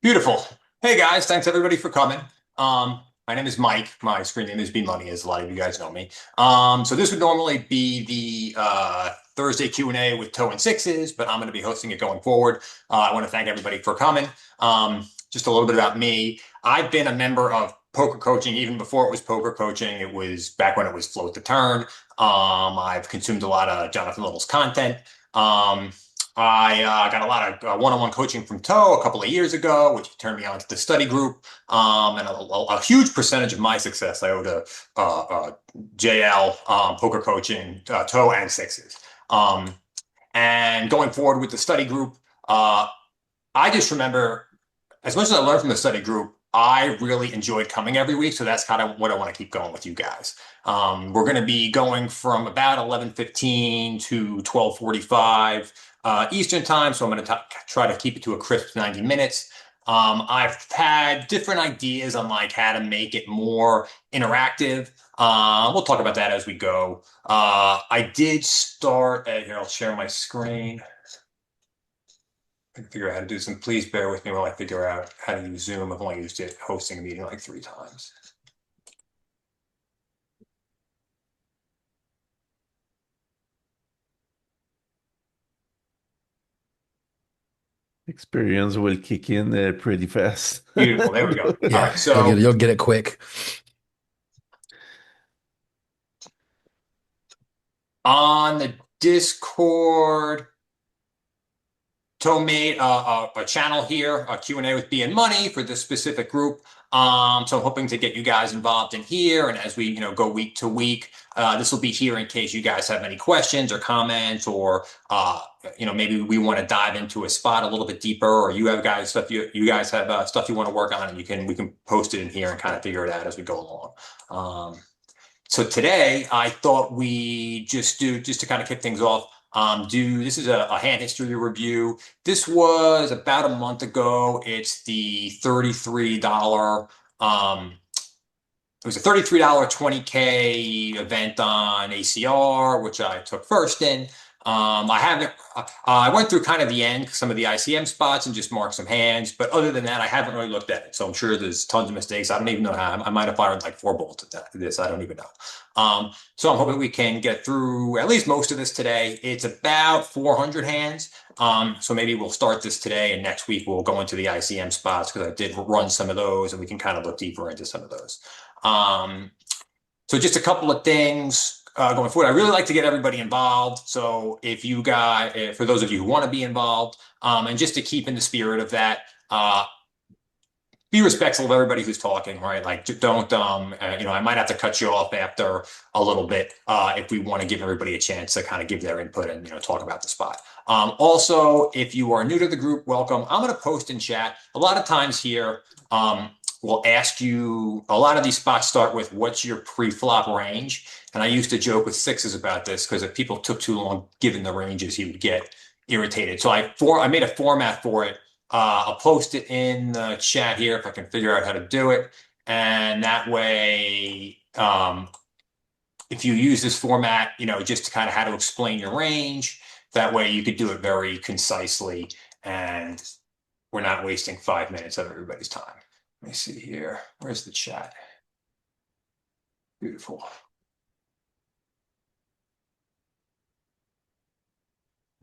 Beautiful. Hey guys, thanks everybody for coming. My name is Mike. My screen name is Bmoney, as a lot of you guys know me. So this would normally be the Thursday Q&A with Toe and Sixes, but I'm going to be hosting it going forward. I want to thank everybody for coming. Just a little bit about me. I've been a member of Poker Coaching even before it was Poker Coaching. It was back when it was Float the Turn. I've consumed a lot of Jonathan Little's content. Um, I got a lot of one-on-one coaching from Toe a couple of years ago, which turned me on to the study group. And a huge percentage of my success I owe to JL, Poker Coaching, Toe, and Sixes. Um, and going forward with the study group, I just remember, as much as I learned from the study group, I really enjoyed coming every week. So that's kind of what I want to keep going with you guys. We're going to be going from about 11:15 to 12:45 Eastern time. So I'm going to try to keep it to a crisp 90 minutes. I've had different ideas on like how to make it more interactive. We'll talk about that as we go. I did start here. I'll share my screen. I can figure out how to do this, and please bear with me while I figure out how to use Zoom. I've only used it hosting a meeting like 3 times. Experience will kick in pretty fast. Beautiful. There we go. All Yeah, right. you'll get So you'll get it quick. on the Discord, Toe made a channel here, a Q&A with Bmoney for this specific group. So I'm hoping to get you guys involved in here. And as we, go week to week, this will be here in case you guys have any questions or comments, or maybe we want to dive into a spot a little bit deeper, or you have guys stuff you guys have stuff you want to work on, and we can post it in here and kind of figure it out as we go along. So today I thought we just to kind of kick things off. This is a hand history review. This was about a month ago. It's the $33. It was a $33 20K event on ACR, which I took first in. I haven't. I went through kind of the end, some of the ICM spots, and just marked some hands. But other than that, I haven't really looked at it. So I'm sure there's tons of mistakes. I don't even know how. I might have fired like 4 bolts at this. I don't even know. So I'm hoping we can get through at least most of this today. It's about 400 hands. So maybe we'll start this today, and next week we'll go into the ICM spots because I did run some of those, and we can kind of look deeper into some of those. Um, so just a couple of things going forward. I really like to get everybody involved. So if you guys, for those of you who want to be involved, and just to keep in the spirit of that, be respectful of everybody who's talking, right? Like, don't, I might have to cut you off after a little bit if we want to give everybody a chance to kind of give their input and, talk about the spot. Also, if you are new to the group, welcome. I'm going to post in chat. A lot of times here, we'll ask you, a lot of these spots start with what's your pre-flop range? And I used to joke with Sixes about this because if people took too long given the ranges, he would get irritated. So I made a format for it. I'll post it in the chat here if I can figure out how to do it. And that way, if you use this format, just to kind of how to explain your range, that way you could do it very concisely and we're not wasting 5 minutes of everybody's time. Let me see here. Where's the chat? Beautiful.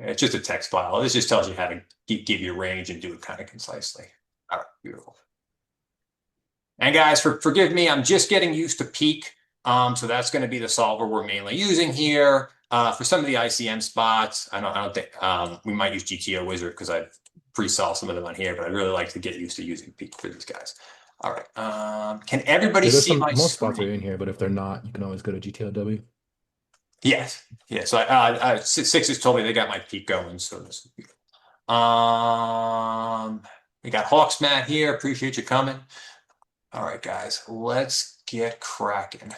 It's just a text file. This just tells you how to give your range and do it kind of concisely. All right, beautiful. And guys, forgive me, I'm just getting used to peak. So that's going to be the solver we're mainly using here. For some of the ICM spots, I don't think we might use GTO Wizard because I've pre-solved some of them on here, but I'd really like to get used to using peak for these guys. All right. Can everybody Yeah, there's see some my most spots are screen? in here, but if they're not, you can always go to GTLW. Yes. Yeah. So Sixes told me they got my peak going. So this is beautiful. We got Hawks Matt here. Appreciate you coming. All right, guys, let's get cracking.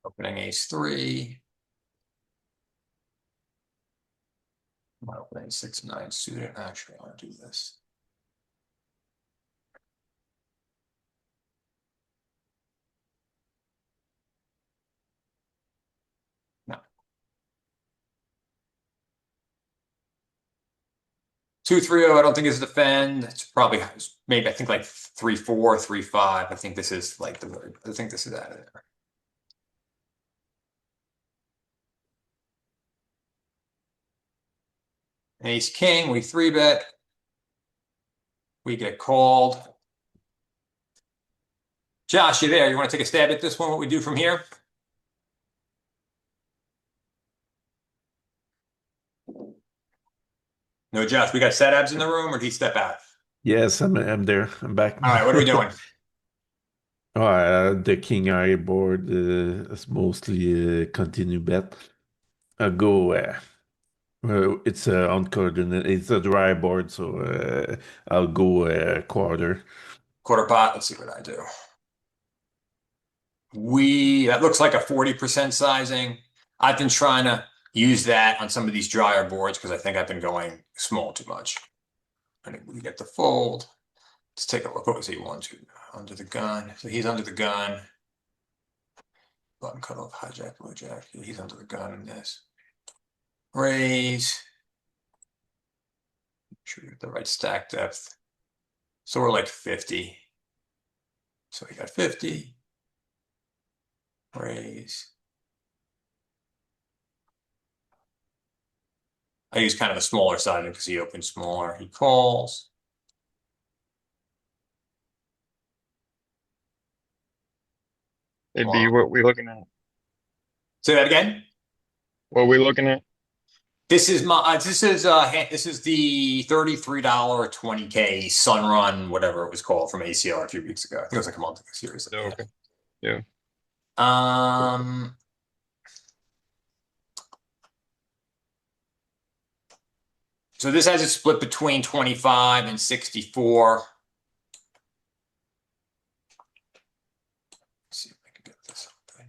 Opening ace three. Opening 6-9 suited. Actually, I want to do this. No. 2-3-0, I don't think is a defend. It's probably maybe I think like 3-4, 3-5. I think this is like I think this is out of there. Ace King, we 3-bet. We get called. Josh, you there? You want to take a stab at this one? What we do from here? No, Josh, we got setups in the room, or did he step out? Yes, I'm there. I'm back. All right, what are we doing? The king eye board is mostly continue bet. I'll go. It's uncoordinated. It's a dry board, so I'll go quarter. Quarter pot. Let's see what I do. That looks like a 40% sizing. I've been trying to use that on some of these drier boards because I think I've been going small too much. I think we get the fold. Let's take a look. What was he? 1-2 under the gun. So he's under the gun. Button cut off, hijack, low jack. He's under the gun in this. Raise. Make sure you get the right stack depth. So we're like 50. So we got 50. Raise. I use kind of a smaller side because he opens smaller. He calls. Hey, B, Wow. what we looking at? Say that again. What we looking at? This is the $33 20K Sunrun, whatever it was called from ACR a few weeks ago. I think it was like a month ago series. Oh, okay. Yeah. Um, so this has a split between 25 and 64. Let's see if I can get this open.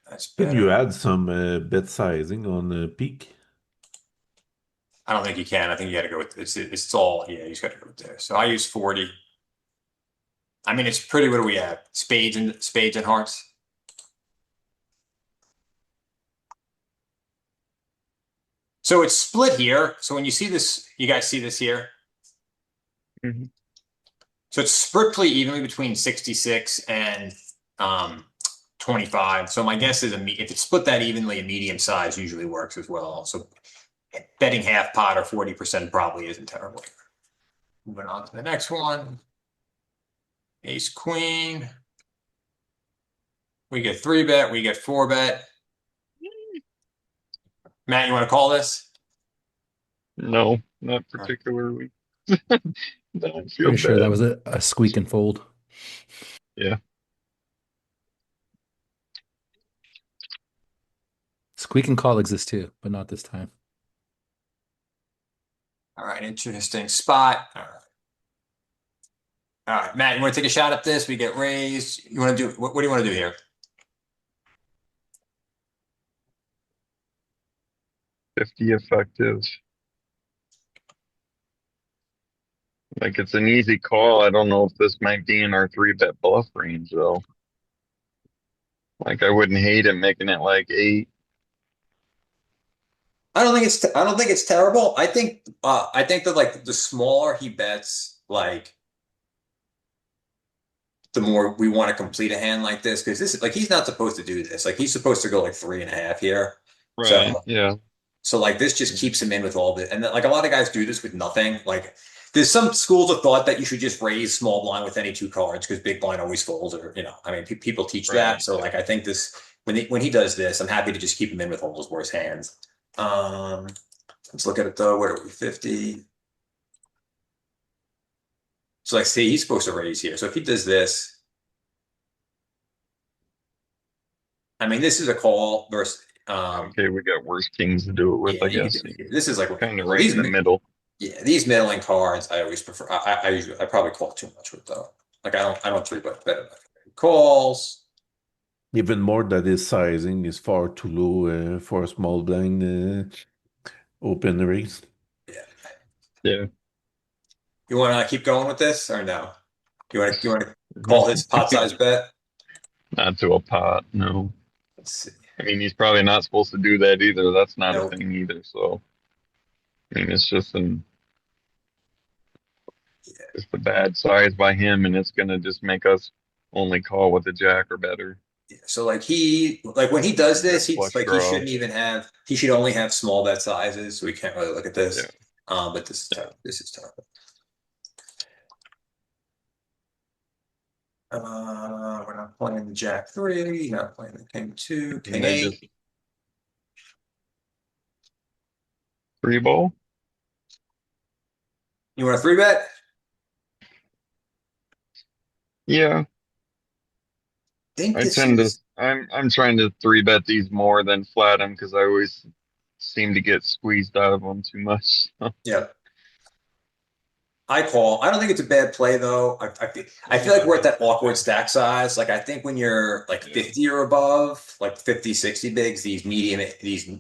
That's Can you better. add some bet sizing on peak? I don't think you can. I think you got to go with it's all, yeah, you just got to go with there. So I use 40. I mean, it's pretty, what do we have? Spades and hearts. So it's split here. So when you see this, you guys see this here? Mhm. So it's split pretty evenly between 66 and 25. So my guess is if it's split that evenly, a medium size usually works as well. So betting half pot or 40% probably isn't terrible. Moving on to the next one. Ace Queen. We get 3-bet, we get 4-bet. Matt, you want to call this? No, not particularly. Don't feel Pretty sure that bad. was a squeak and fold. Yeah. Squeak and call exists too, but not this time. All right, interesting spot. All right. All right, Matt, you want to take a shot at this? We get raised. You want to do what do you want to do here? 50 effective. Like it's an easy call. I don't know if this might be in our 3-bet bluff range though. Like I wouldn't hate it making it like 8. I don't think it's terrible. I think that like the smaller he bets, like the more we want to complete a hand like this, because this is like he's not supposed to do this. Like he's supposed to go like 3.5 here. Right. So Yeah. so like this just keeps him in with all the, and then, like a lot of guys do this with nothing. Like there's some schools of thought that you should just raise small blind with any two cards because big blind always folds, or I mean people teach that. Right. So like I think this when he does this, I'm happy to just keep him in with all those worst hands. Um, let's look at it though. What are we, 50? So like see, he's supposed to raise here. So if he does this, I mean this is a call versus Okay, we got worse kings to do it with, yeah, I you could do guess. it here. This is like Kind of so right in the middle. yeah, these middling cards I always prefer. I probably call too much with though. Like I don't 3-bet better. Calls. Even more that his sizing is far too low for a small blind open raise. Yeah. Yeah. You want to keep going with this or no? You want to call his pot size bet? Not to a pot, no. Let's see. I mean, he's probably not supposed to do that either. That's not a Nope. thing either. So, I mean, it's the bad size by him, and it's gonna just make us only call with a jack or better. So like when he does Good this, flush he draw. shouldn't even have he should only have small bet sizes, so we can't really look at Yeah. this. But this is tough. This is tough. We're not playing the Jack 3, not playing the King 2, And King they just 8. free ball. You want a 3 bet? Yeah, Think I this tend to. is I'm trying to three bet these more than flat them because I always seem to get squeezed out of them too much. yeah. I call. I don't think it's a bad play though. I feel like we're at that awkward stack size. Like I think when you're like Yeah. 50 or above, like 50, 60 bigs, these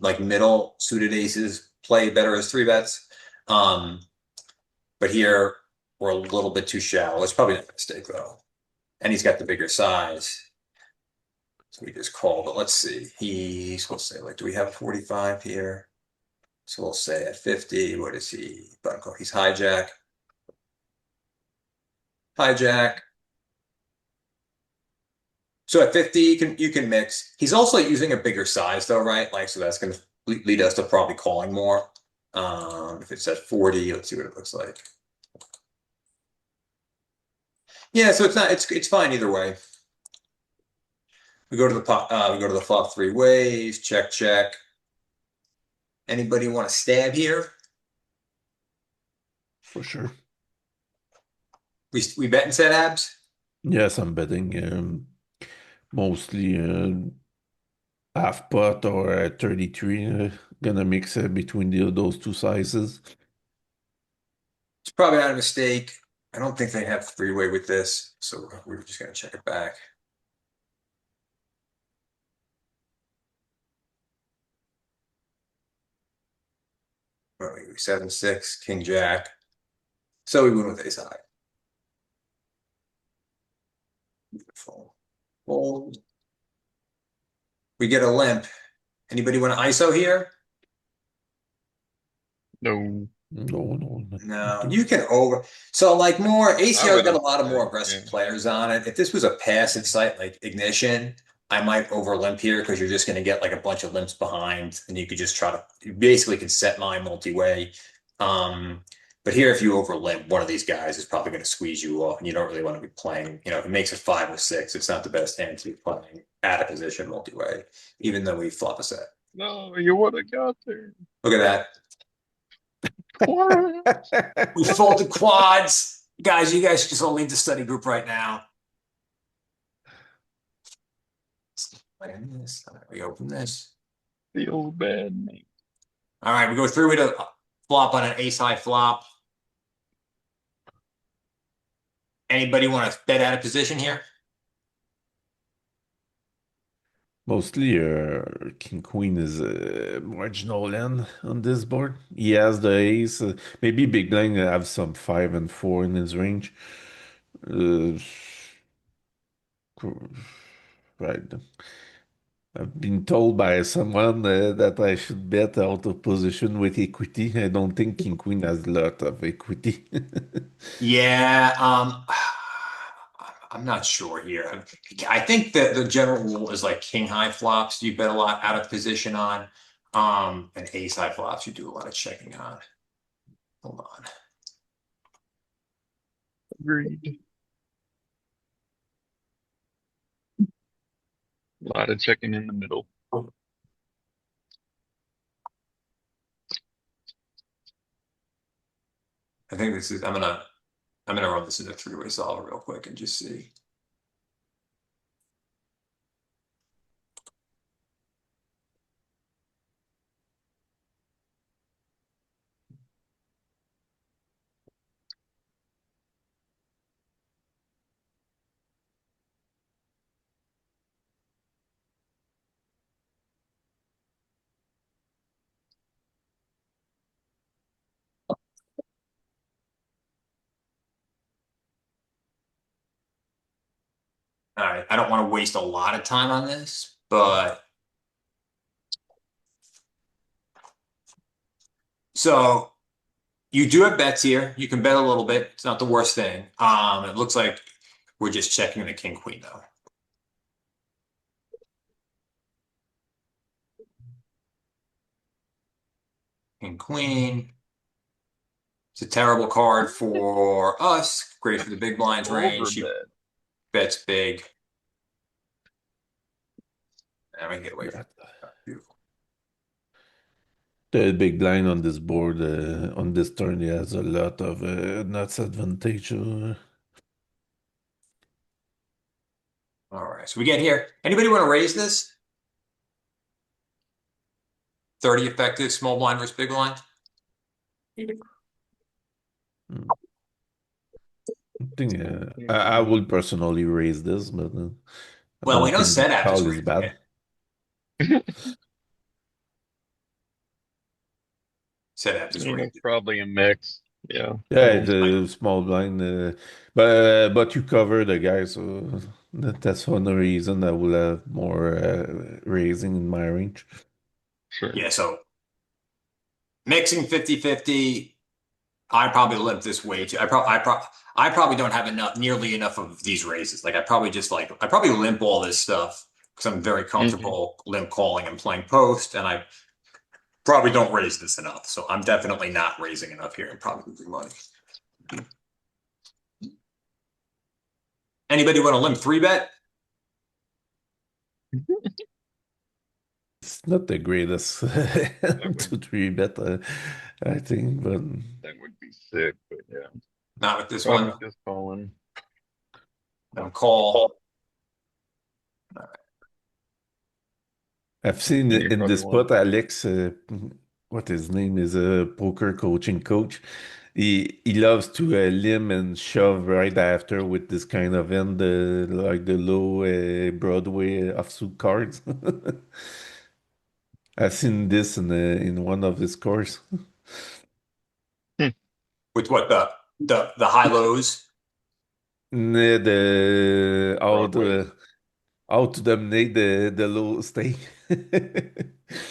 like middle suited aces play better as 3 bets. Um, but here we're a little bit too shallow. It's probably not a mistake though. And he's got the bigger size. So we just call, but let's see. We'll say like, do we have 45 here? So we'll say at 50, what is he? Button call. He's hijack. Hijack. So at 50, you can mix. He's also using a bigger size though, right? Like, so that's gonna lead us to probably calling more. If it's at 40, let's see what it looks like. Yeah, so it's fine either way. We go to the pot, we go to the flop 3 ways, check, check. Anybody want to stab here? For sure. We bet and set abs? Yes, I'm betting mostly half pot or 33. Gonna mix between those two sizes. It's probably not a mistake. I don't think they have 3-way with this, so we're just gonna check it back. What are we, 7-6, King Jack. So we win with ace high. Beautiful. Fold. We get a limp. Anybody want an ISO here? No, No, No, you can over. So like more I ACR's would got a have. lot of more Yeah. aggressive players on it. If this was a passive site like Ignition, I might over limp here because you're just going to get like a bunch of limps behind, and you could just try to you basically can set my multi-way. Um, but here, if you over limp, one of these guys is probably going to squeeze you off, and you don't really want to be playing. You know, if it makes it 5 or 6, it's not the best hand to be playing out of position multi-way, even though we flop a set. No, you would have got there. Look at that. What? We folded quads. Guys, you guys just all leave the study group right now. We open this. Feels bad, mate. All right, we go through with a flop on an ace high flop. Anybody want to bet out of position here? Mostly King Queen is marginal end on this board. He has the ace. Maybe Big Blind have some 5 and 4 in his range. Uh, right. I've been told by someone that I should bet out of position with equity. I don't think King Queen has a lot of equity. Yeah, I'm not sure here. I think that the general rule is like king high flops, you bet a lot out of position on. And ace high flops, you do a lot of checking on. Hold on. Agreed. A lot of checking in the middle. I think this is, I'm gonna run this in a 3-way solver real quick and just see. All right, I don't want to waste a lot of time on this, but so You do have bets here. You can bet a little bit. It's not the worst thing. It looks like we're just checking the king queen though. King queen. It's a terrible card for us. Great for the big blinds range. She Overbet. bets big. And we can get away from that. Beautiful. The big blind on this board, on this turn, he has a lot of nuts advantage. All right, so we get here. Anybody want to raise this? 30 effective, small blind versus big blind? I think I will personally raise this, but I Well, we don't know think the setup is call is raising bad. it. Setup is You know, raising. probably a mix. Yeah. Yeah, So it's a small blind, but you cover the guy, so that's one reason I will have more raising in my range. sure. Yeah, so mixing 50-50. I probably limp this way too. I probably don't have nearly enough of these raises. Like I probably limp all this stuff because I'm very Hmm. comfortable limp calling and playing post, and I probably don't raise this enough. So I'm definitely not raising enough here and probably losing money. Anybody want to limp three bet? It's not the greatest That would 2-3 bet, I think, but that would be sick, but yeah. Not with this Probably one. just calling. Then call. I've seen And you in probably this want spot, Alex, what his name is, a poker coaching coach. He loves to limb and shove right after with this kind of end, like the low Broadway offsuit cards. I've seen this in one of his course. With what the high lows? The Broadway. how to dominate the low stake.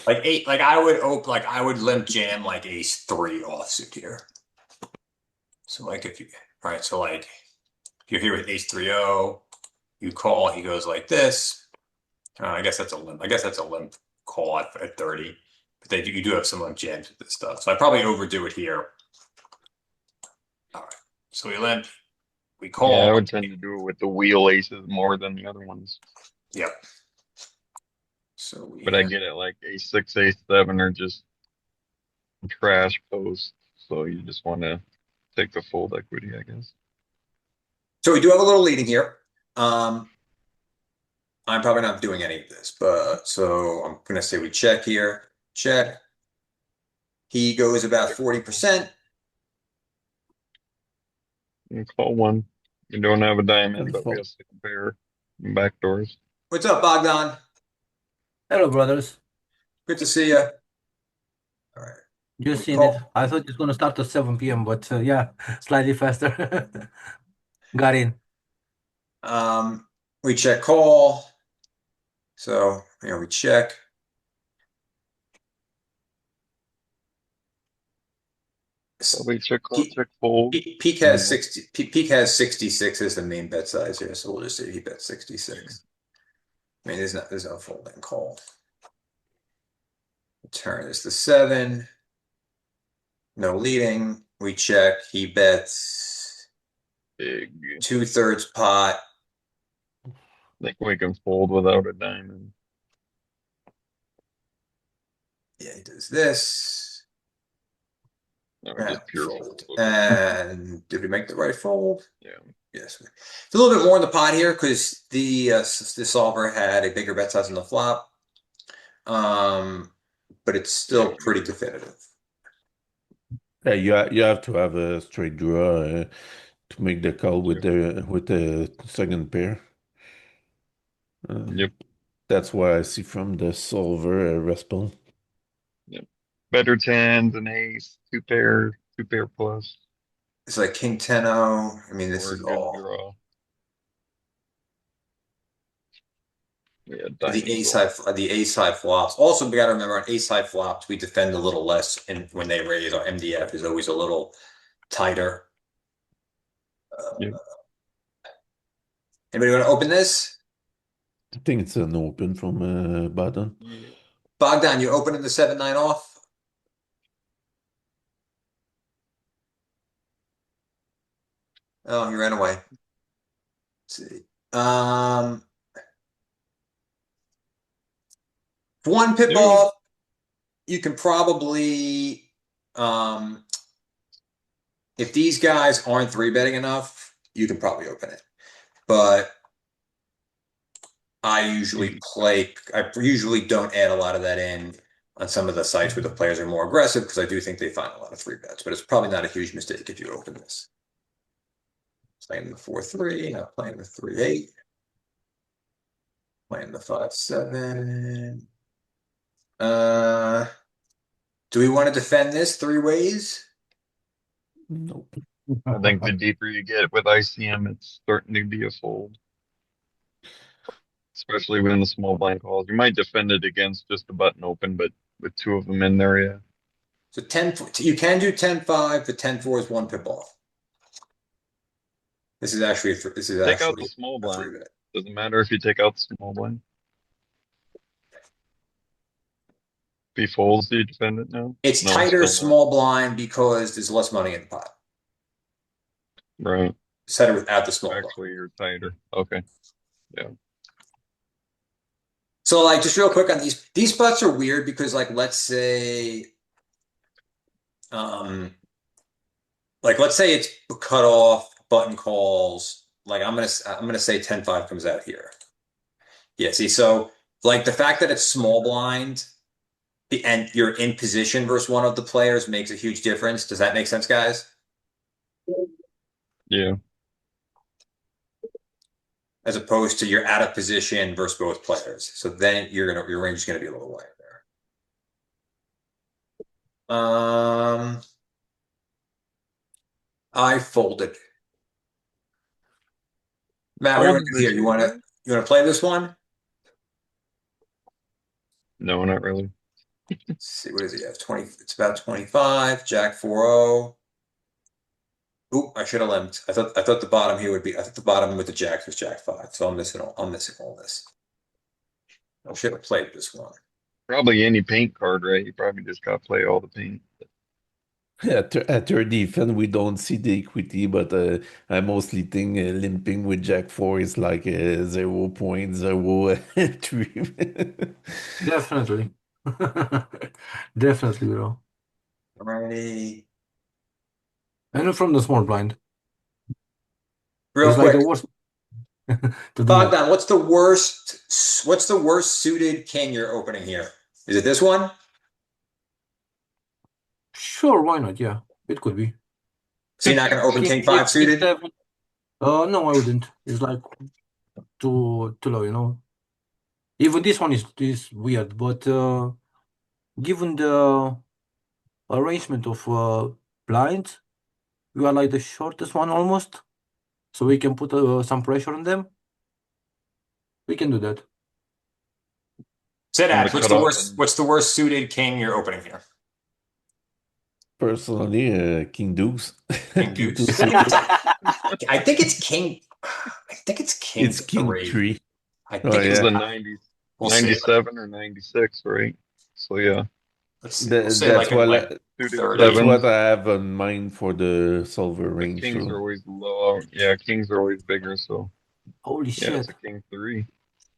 Like eight, like I would limp jam like ace three offsuit here. So like if you right, so like if you're here with ace 3-0, you call, he goes like this. I guess that's a limp. I guess that's a limp call at 30. But you do have some limp jams with this stuff. So I probably overdo it here. All right. So we limp, we Yeah, I call. would tend to do it with the wheel aces more than the other ones. Yep. So we But I have get it, like A6, A7 are just trash posts. So you just want to take the fold equity, I guess. so we do have a little leading here. I'm probably not doing any of this, but so I'm gonna say we check here. Check. He goes about 40%. You call one. You don't have a diamond, And but we for have to compare back doors. What's up, Bogdan? Hello, brothers. Good to see you. All right. We Just seen it. call. I thought it's going to start at 7 p.m., but yeah, slightly faster. Got in. We check call. So, we check. Probably check call, Peak, check fold. Peak has 60. Peak has 66 as the main bet size here, so we'll just say he bets 66. I mean, there's no folding call. Turn is the 7. No leading. We check. He bets Big. 2/3 pot. I think we can fold without a diamond. Yeah, he does this. Or And just pure fold. fold. And did we make the right fold? Yeah. Yes. It's a little bit more in the pot here because the solver had a bigger bet size on the flop. But it's still pretty definitive. yeah, you have to have a straight draw to make the call with the second pair. Yep. That's what I see from the solver response. Yep. Better tens, an ace, two pair plus, It's like King 10-0. I mean, this or a is good all. draw. Yeah, The ace high flops. Also, we got to remember on ace high flops, we defend a little less, and when they raise, our MDF is always a little tighter. Yep. Anybody want to open this? I think it's an open from button. Yeah. Bogdan, you opening the 7-9 off? Oh, he ran away. Let's see. One pip Yeah. off, you can probably, if these guys aren't three betting enough, you can probably open it. But I usually don't add a lot of that in on some of the sites where the players are more aggressive because I do think they find a lot of three bets. But it's probably not a huge mistake if you open this. Playing the 4-3, not playing the 3-8. Playing the 5-7. Do we want to defend this three ways? Nope. I think the deeper you get with ICM, it's starting to be a fold, especially when the small blind calls. You might defend it against just a button open, but with two of them in there, yeah. So 10, you can do 10-5, but 10-4 is one pip off. This is actually Take out the small a three blind. bet. Doesn't matter if you take out the small blind. If he folds, do you defend it now? It's No, tighter still not. small blind because there's less money in the pot. Right. Set it without the small blind. Actually, you're tighter. Okay. Yeah. So like just real quick on these spots are weird because like let's say it's cut off button calls. Like I'm gonna say 10-5 comes out here. Yeah, see, so like the fact that it's small blind and you're in position versus one of the players makes a huge difference. Does that make sense, guys? Yeah. As opposed to you're out of position versus both players. So then your range is gonna be a little wider there. I folded. Matt, what do you want to do here? You want to play this one? No, not really. Let's see, what does he have? 20, it's about 25, Jack 4-0. Oop, I should have limped. I thought the bottom here would be, I thought the bottom with the jacks was Jack 5. So I'm missing all this. I should have played this one. Probably any paint card, right? You probably just got to play all the paint. At your defense, we don't see the equity, but I mostly think limping with Jack 4 is like 0.03. Definitely. Definitely, bro. Alrighty. And from the small blind. Real It's like the quick, worst to do that. Bogdan, what's the worst suited king you're opening here? Is it this one? Sure, why not? Yeah, it could be. So you're not going to open king 5 King suited? 7. No, I wouldn't. It's like too low, you know. Even this one is weird, but given the arrangement of blinds, we are like the shortest one almost, so we can put some pressure on them. We can do that. Say On that. the cutoff and What's the worst suited king you're opening here? Personally, King Deuce. King King Deuce. Deuce suited. I think it's king. I think it's king It's King 3. 3. I Oh, think this is yeah. a 90, we'll see. 97 or 96, right? So yeah, Let's see. We'll say That's like in what like suited 30. that's sevens. what I have in mind for the solver The range. kings are So always low. Yeah, kings are always bigger. So Holy yeah, it's shit, a king 3.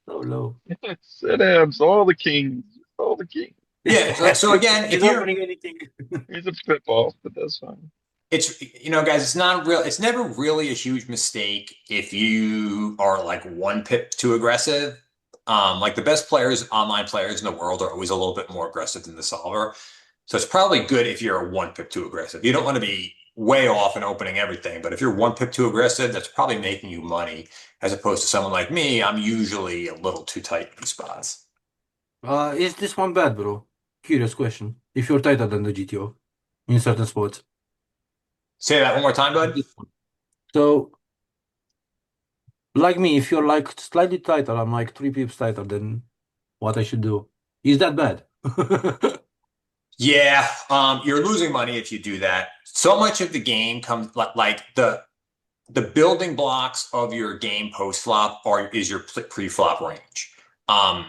so low. Sit abs, all the kings, all the kings. Yeah. So again, He's if you're, opening anything. He's a pip off, but that's fine. it's guys, it's not real. It's never really a huge mistake if you are like one pip too aggressive. Like the best players, online players in the world are always a little bit more aggressive than the solver. So it's probably good if you're a one pip too aggressive. You don't want to be way off and opening everything, but if you're one pip too aggressive, that's probably making you money as opposed to someone like me. I'm usually a little too tight in these spots. Is this one bad, bro? Curious question. If you're tighter than the GTO in certain spots. Say that one more time, bud. This one. So Like me, if you're like slightly tighter, I'm like 3 pips tighter than what I should do. Is that bad? Yeah, you're losing money if you do that. So much of the game comes like the building blocks of your game post flop is your pre-flop range. Um,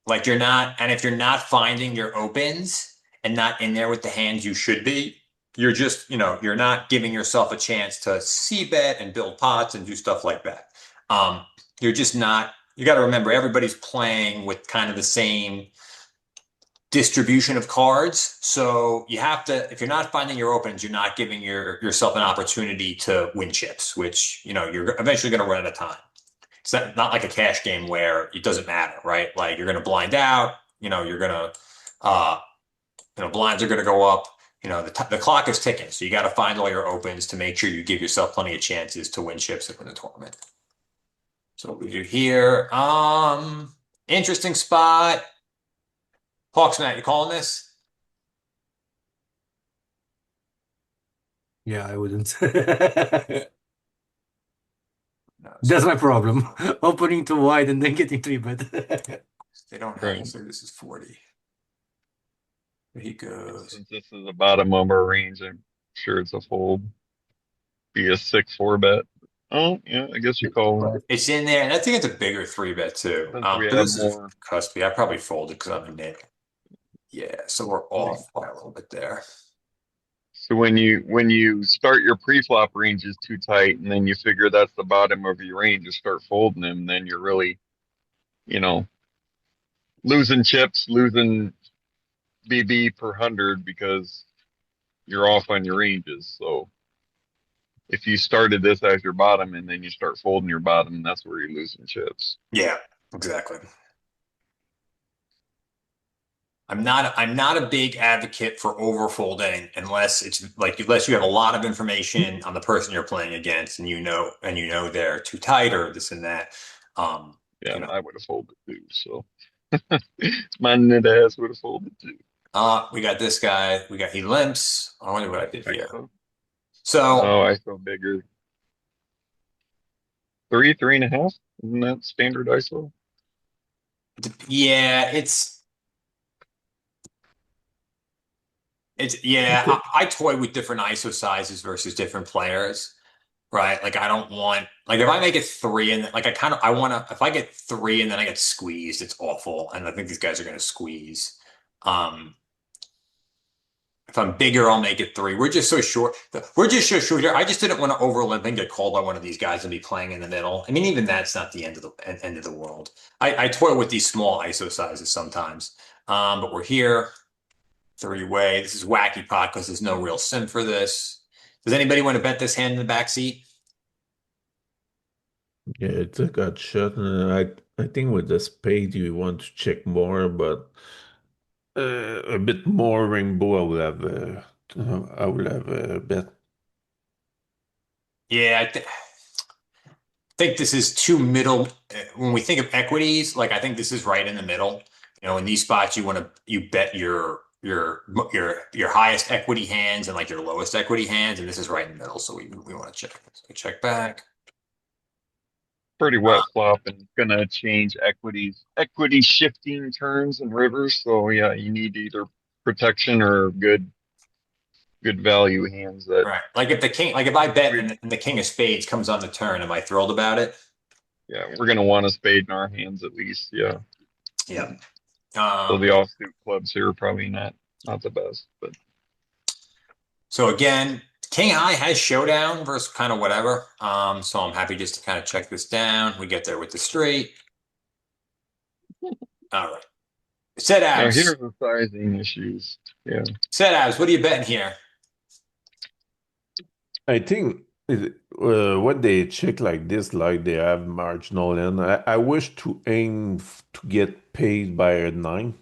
like you're not, and if you're not finding your opens and not in there with the hands you should be, you're just, you're not giving yourself a chance to see bet and build pots and do stuff like that. You're just not, you got to remember everybody's playing with kind of the same distribution of cards. So you have to, if you're not finding your opens, you're not giving yourself an opportunity to win chips, which, you're eventually going to run out of time. It's not like a cash game where it doesn't matter, right? Like you're going to blind out, you're going to, blinds are going to go up. The clock is ticking. So you got to find all your opens to make sure you give yourself plenty of chances to win chips and win the tournament. So what we do here, interesting spot. Hawks, Matt, you calling this? Yeah, I wouldn't. No, That's my problem. Opening too wide and then getting 3-bet. they don't have Right. it. So this is 40. There he goes. Since this is the bottom of our range, I'm sure it's a fold. Be a 6-4 bet. Oh, yeah, I guess you call it. It's in there, and I think it's a bigger 3-bet too. Since we But have this is more. cuspy. I probably folded because I'm a nit. Yeah, so we're off by a little bit there. So when you start your pre-flop range is too tight, and then you figure that's the bottom of your range, you start folding them, then you're really, you know, losing chips, losing BB per 100 because you're off on your ranges. So if you started this as your bottom and then you start folding your bottom, that's where you're losing chips. Yeah, exactly. I'm not a big advocate for overfolding unless you have a lot of information on the person you're playing against and you know they're too tight or this and that. Um, Yeah, you know, I would have folded too. So my net ass would have folded too. we got this guy. He limps. I wonder what I did here. ISO. So Oh, ISO bigger. 3.5. Isn't that standard ISO? yeah, yeah. Okay. I toy with different ISO sizes versus different players. Right. Like I don't want like if I make it three and like I wanna if I get three and then I get squeezed, it's awful. And I think these guys are gonna squeeze. Um if I'm bigger, I'll make it three. We're just so short. We're just so short here. I just didn't want to over limp and get called by one of these guys and be playing in the middle. I mean, even that's not the end of the world. I toy with these small ISO sizes sometimes. But we're here, three-way. This is wacky pot because there's no real sim for this. Does anybody want to bet this hand in the back seat? Yeah, it's a good shot. And I think with the spade you want to check more, but a bit more rainbow. I will have a bet. Yeah, I think this is too middle. When we think of equities, like I think this is right in the middle. In these spots, you bet your highest equity hands and like your lowest equity hands, and this is right in the middle. So we want to check. So we check back. Pretty wet flop and gonna change equity shifting turns and rivers. So yeah, you need either protection or good value hands that Right. Like if I bet and the king of spades comes on the turn, am I thrilled about it? yeah, we're gonna want a spade in our hands at least. Yeah. Yeah. So the offsuit clubs here are probably not the best, but So again, King High has showdown versus kind of whatever. So I'm happy just to kind of check this down. We get there with the straight. All right. Set now abs. here's the sizing issues. Yeah. Set abs. What are you betting here? I think when they check like this, like they have marginal end. I wish to aim to get paid by a nine.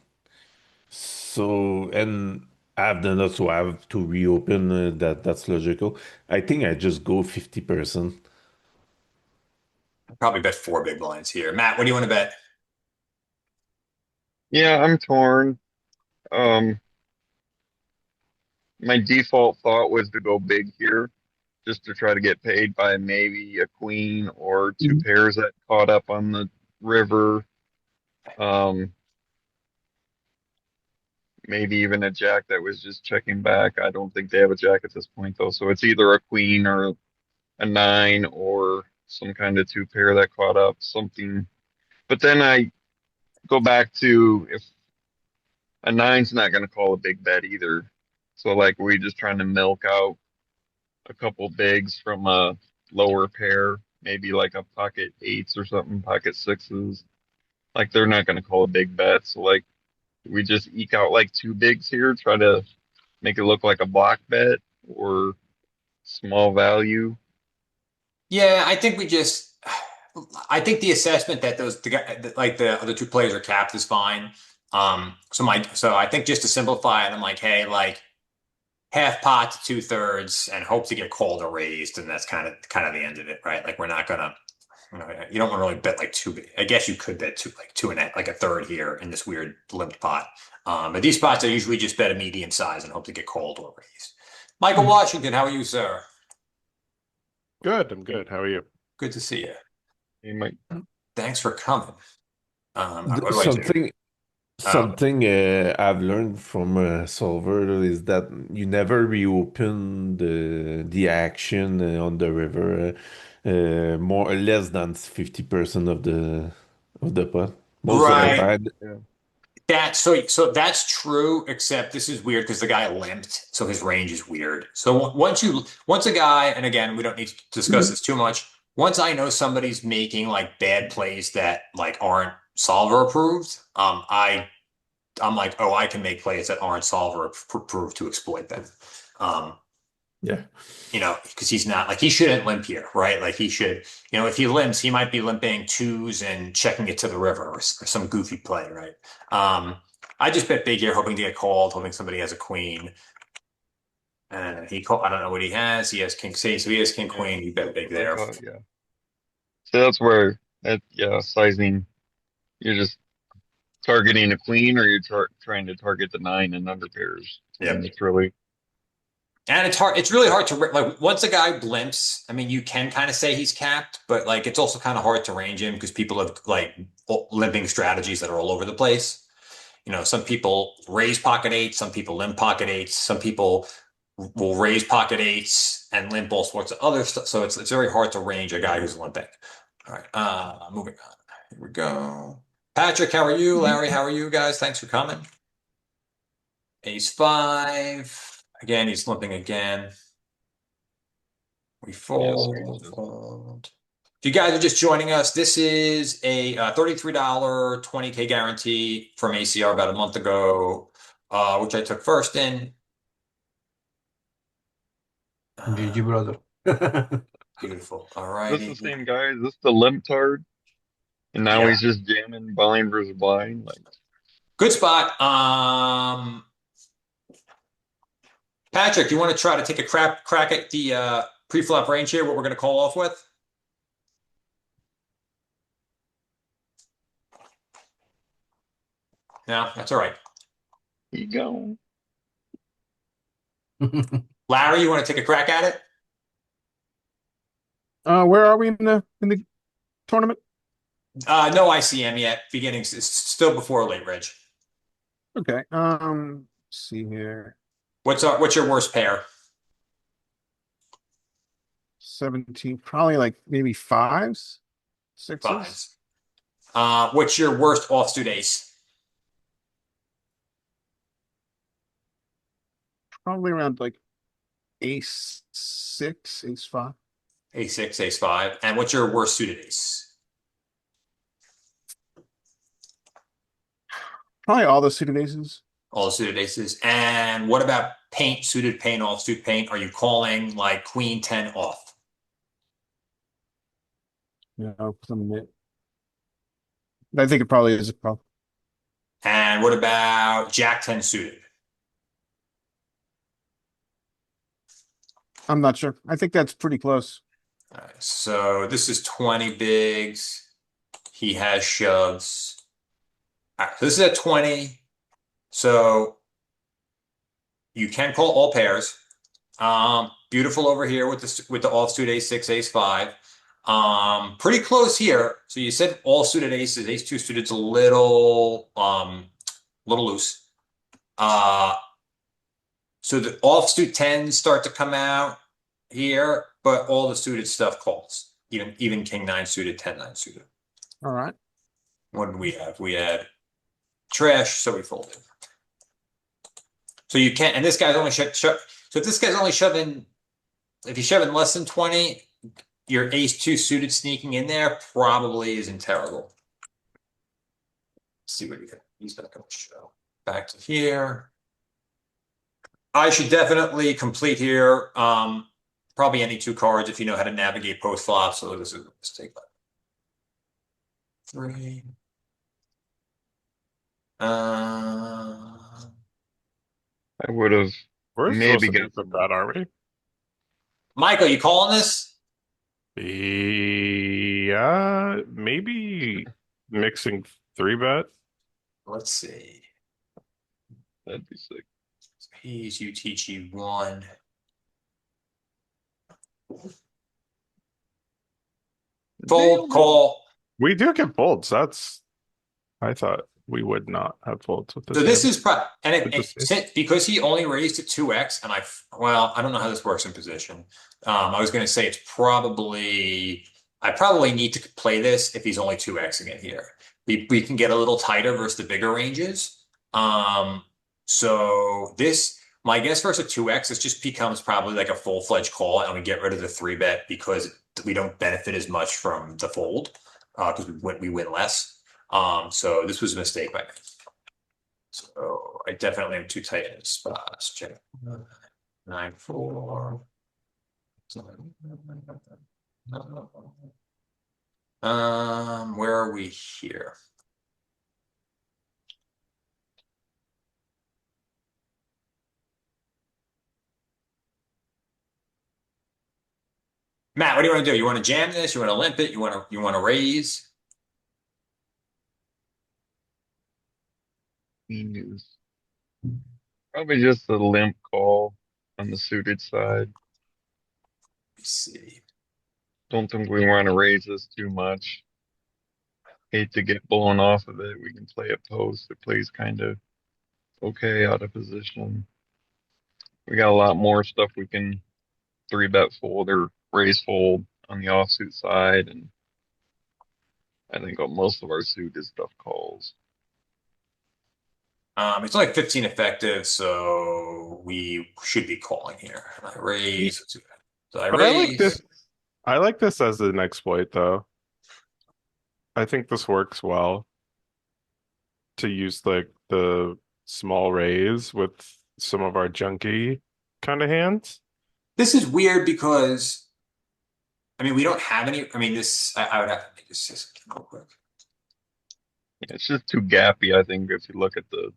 So and I have done that, so I have to reopen that's logical. I think I just go 50%. Probably bet four big blinds here. Matt, what do you want to bet? Yeah, I'm torn. Um, my default thought was to go big here, just to try to get paid by maybe a queen or two pairs that caught up on the river. Um, Maybe even a jack that was just checking back. I don't think they have a jack at this point though, so it's either a queen or a nine or some kind of two pair that caught up something. But then I go back to if a nine's not going to call a big bet either. So like we just trying to milk out a couple bigs from a lower pair, maybe like a pocket eights or something, pocket sixes. Like they're not going to call a big bet. So like we just eke out like two bigs here, try to make it look like a block bet or small value. Yeah, I think we just, I think the assessment that those the guy, like the other two players are capped is fine. So I think just to simplify it, I'm like, hey, like half pot to two-thirds, and hope to get called or raised, and that's kind of the end of it, right? Like we're not gonna, you don't want to really bet like two. I guess you could bet two, like two and like a third here in this weird limped pot. But these spots are usually just bet a median size and hope to get called or raised. Michael Washington, how are you, sir? Good, I'm good. How are you? Good to see you. You might, Thanks for coming. What do I do? Something Um, something I've learned from Solver is that you never reopen the action on the river more or less than 50% of the pot most of the right. time. yeah. So that's true, except this is weird because the guy limped, so his range is weird. So once a guy, and again, we don't need to discuss this too much. Once I know somebody's making like bad plays that like aren't solver approved, I'm like, oh, I can make plays that aren't solver approved to exploit them. Um, Yeah. because he's not like he shouldn't limp here, right? Like he should, if he limps, he might be limping twos and checking it to the river or some goofy play, right? I just bet big here, hoping to get called, hoping somebody has a queen. And he called, I don't know what he has. He has king, say, so he has king, Yeah. queen. You bet big Like, there. yeah. So that's where yeah, sizing, you're just targeting a queen or you're trying to target the nine and under pairs. And Yep. it's really, And it's hard. It's really hard to like once a guy blimps. I mean, you can kind of say he's capped, but like it's also kind of hard to range him because people have like limping strategies that are all over the place. Some people raise pocket eights, some people limp pocket eights, some people will raise pocket eights and limp all sorts of other stuff. So it's very hard to range a guy who's limping. All right, moving on. Here we go. Patrick, how are you? Larry, how are you guys? Thanks for coming. Ace five. Again, he's limping again. We fold, fold. If you guys are just joining us, this is a $33 20K guarantee from ACR about a month ago, which I took first in. GG, brother. Beautiful. All this is righty. the same guy. Is this the limp card? And now Yeah. he's just jamming blind versus blind. Like, Good spot. Patrick, you want to try to take a crack at the pre-flop range here, what we're going to call off with? No, that's all right. he go. Larry, you want to take a crack at it? Where are we in the tournament? No ICM yet. Beginnings is still before late reg. Okay. Let's see here. What's your worst pair? 17, probably like maybe fives, sixes. Fives. What's your worst offsuit ace? Probably around like ace six, ace five. Ace six, ace five. And what's your worst suited ace? Probably all the suited aces. All the suited aces. And what about paint, suited paint, offsuit paint? Are you calling like queen 10 off? Yeah, I'll put them in it. I think it probably is a problem. And what about jack 10 suited? I'm not sure. I think that's pretty close. All right, so this is 20 bigs. He has shoves. All right, so this is at 20. So you can call all pairs. Beautiful over here with the offsuit ace six, ace five. Pretty close here. So you said all suited aces, ace two suited's a little loose. So the offsuit tens start to come out here, but all the suited stuff calls. Even king nine suited, 10-9 suited. All right. What did we have? We had trash, so we folded. So you can't, and this guy's only so if this guy's only shoving, if he's shoving less than 20, your ace two suited sneaking in there probably isn't terrible. Let's see what we got. He's not going to show. Back to here. I should definitely complete here. Probably any two cards if you know how to navigate post flop. So this is a mistake. 3. I would have We're maybe supposed to got be that, are we? Michael, you calling this? Yeah, maybe mixing 3-bet. Let's see. that'd be sick. He's UTG1. Fold, call. We do get folds. I thought we would not have folds with this. So this hand. is and Interesting. because he only raised to 2x, and well, I don't know how this works in position. I was going to say I probably need to play this if he's only 2xing it here. We can get a little tighter versus the bigger ranges. So my guess versus a 2x, this just becomes probably like a full-fledged call, and we get rid of the 3-bet because we don't benefit as much from the fold because we win less. So this was a mistake by me. So I definitely am too tight in spots. Check 9-4. Where are we here? Matt, what do you want to do? You want to jam this? You want to limp it? You want to raise? News. Probably just a limp call on the suited side. Let me see. Don't think we want to raise this too much. Hate to get blown off of it. We can play a post. It plays kind of okay out of position. We got a lot more stuff we can 3-bet fold or raise fold on the offsuit side, and I think most of our suited stuff calls. It's only 15 effective, so we should be calling here. And I raise. So I But raise. I like this. I like this as an exploit, though. I think this works well to use like the small raise with some of our junky kind of hands. This is weird because, I mean, we don't have any. I mean, I would have to make this system real quick. It's just too gappy. I think if you look at the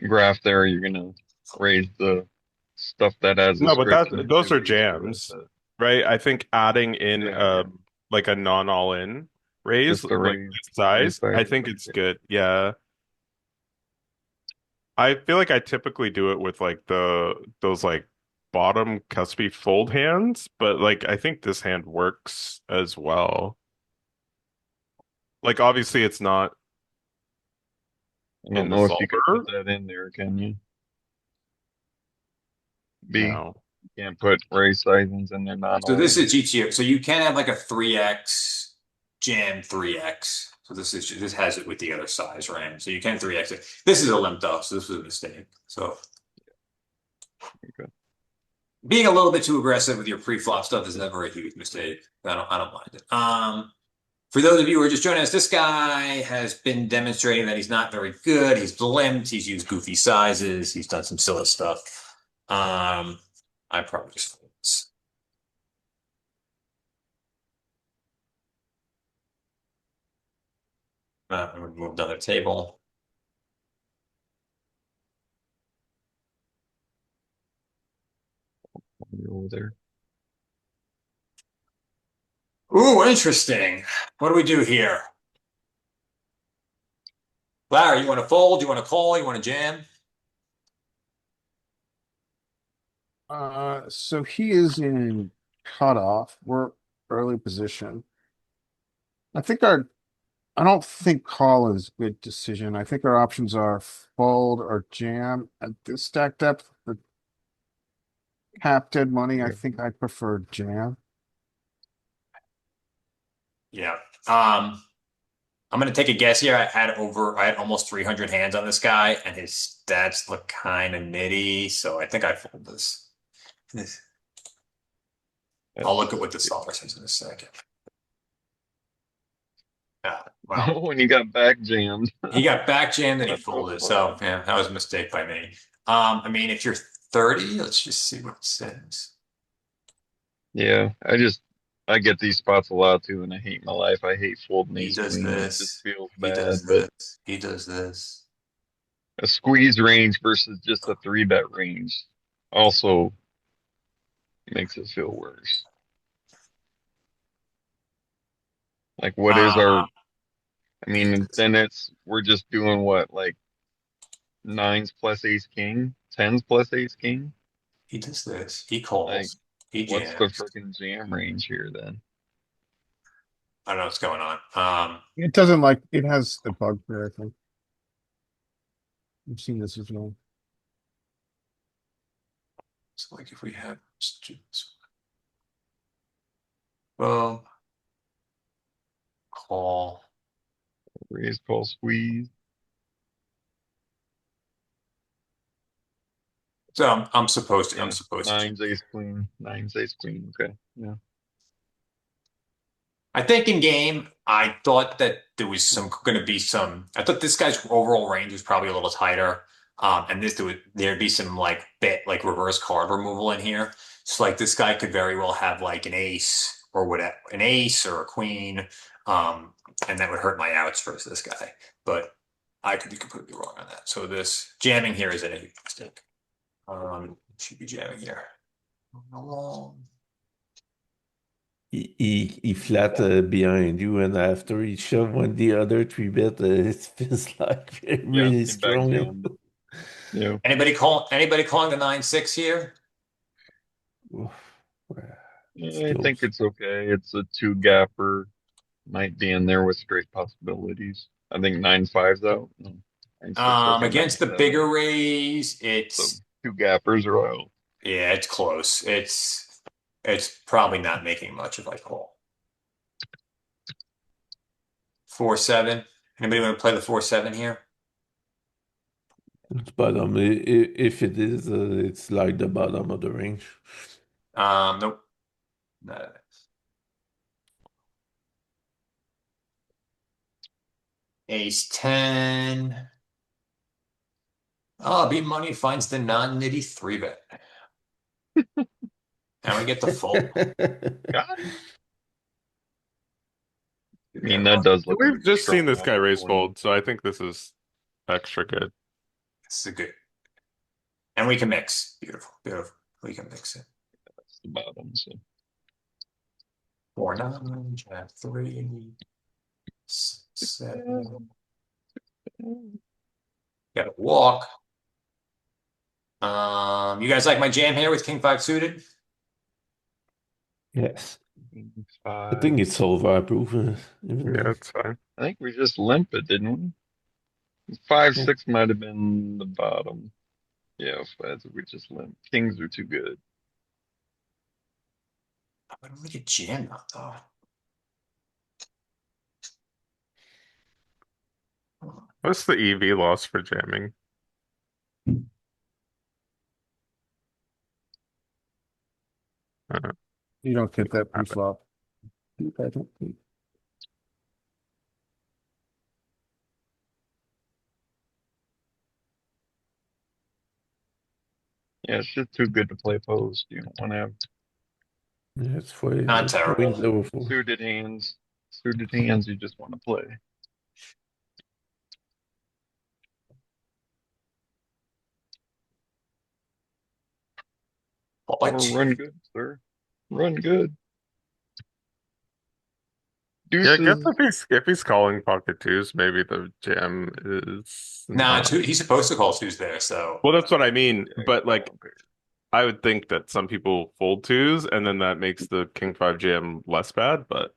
graph there, you're gonna raise the stuff that has No, but inscription those are into it, jams, right? I think adding in Yeah. like a non-all-in raise Just the like raise, this size, raise I size. think it's good. Yeah. I feel like I typically do it with like those like bottom cuspy fold hands, but like I think this hand works as well. Like obviously it's not I in don't the know if you can solver. put that in there, can you? B, No. you can't put raise sizings in there, not So all. this is GTO. So you can have like a 3x jam 3x. So this has it with the other size, right? So you can 3x it. This is a limp though, so this was a mistake. So Okay. being a little bit too aggressive with your pre-flop stuff is never a huge mistake. I don't mind it. For those of you who are just joining us, this guy has been demonstrating that he's not very good. He's limped. He's used goofy sizes. He's done some silly stuff. I probably just fold this. I'm going to move another table. You're over there. Ooh, interesting. What do we do here? Larry, you want to fold? You want to call? You want to jam? So he is in cutoff. We're early position. I think our I don't think call is a good decision. I think our options are fold or jam at this stack depth. For cap dead money, I think I prefer jam. Yeah. I'm gonna take a guess here. I had almost 300 hands on this guy, and his stats look kind of nitty. So I think I fold this. I'll look at what the solver says in a second. Wow. When you got back jammed. He got back jammed and he That's so folded. funny. So yeah, that was a mistake by me. I mean, if you're 30, let's just see what it says. Yeah, I get these spots a lot too, and I hate my life. I hate folding He ace does queen. It just this. feels He bad. does But this. He does this. a squeeze range versus just a 3-bet range also makes it feel worse. Like, what is our? Uh, I mean, then we're just doing what, like nines plus ace king, tens plus ace king. he does this. He Like, calls. He what's the jams. freaking jam range here then? I don't know what's going on. It doesn't like it has a bug there, I think. I've seen this as well. So like if we have students, well, call. Raise, call, squeeze. So I'm supposed to. I'm Yeah, supposed to. nines ace queen, nines ace queen. Okay, yeah. I think in game, I thought that there was going to be some. I thought this guy's overall range was probably a little tighter, and there'd be some like like reverse card removal in here. So like this guy could very well have like an ace or whatever, an ace or a queen, and that would hurt my outs versus this guy. But I could be completely wrong on that. So this jamming here is a huge mistake. Should be jamming here. He flat behind you, and after he shoved one the other 3-bet, it feels like Yeah, really in back strong. jam. Yeah. Anybody calling the 9-6 here? Oof. It's I think close. it's okay. It's a two gapper. Might be in there with straight possibilities. I think 9-5's out. No, 9-6. Okay, Against the 9-7. bigger raise, So it's two gappers are out. yeah, it's close. It's probably not making much if I call. 4-7. Anybody want to play the 4-7 here? It's bottom. If it is, it's like the bottom of the range. Nope. No. Ace 10. Oh, Bmoney finds the non-nitty 3-bet. And we get the fold. Got it. I mean, that does look We've just seen strong this on guy the raise 20. fold, so I think this is extra good. This is good. And we can mix. Beautiful, beautiful. We can mix it. That's the bottom. So 4-9, Jack 3, 7. Got a walk. You guys like my jam here with King 5 suited? Yes. I 5. think it's solver proof. Even Yeah, it's fine. I think we just limp it, didn't we? 5-6 might have been the bottom. Yeah, we just limp. Kings are too good. I don't get jammed up though. What's the EV loss for jamming? You don't get that pre-flop. Yeah, it's just too good to play post. You don't want to have Yeah, it's for Not terrible. lower for. suited hands. Suited hands you just want to play. But Or run good, sir. Run good. Yeah, I guess Deuces. if he's calling pocket twos, maybe the jam is nah, not. he's supposed to call twos there, so Well, that's what I mean. Okay. But like, Okay. I would think that some people fold twos, and then that makes the king five jam less bad. But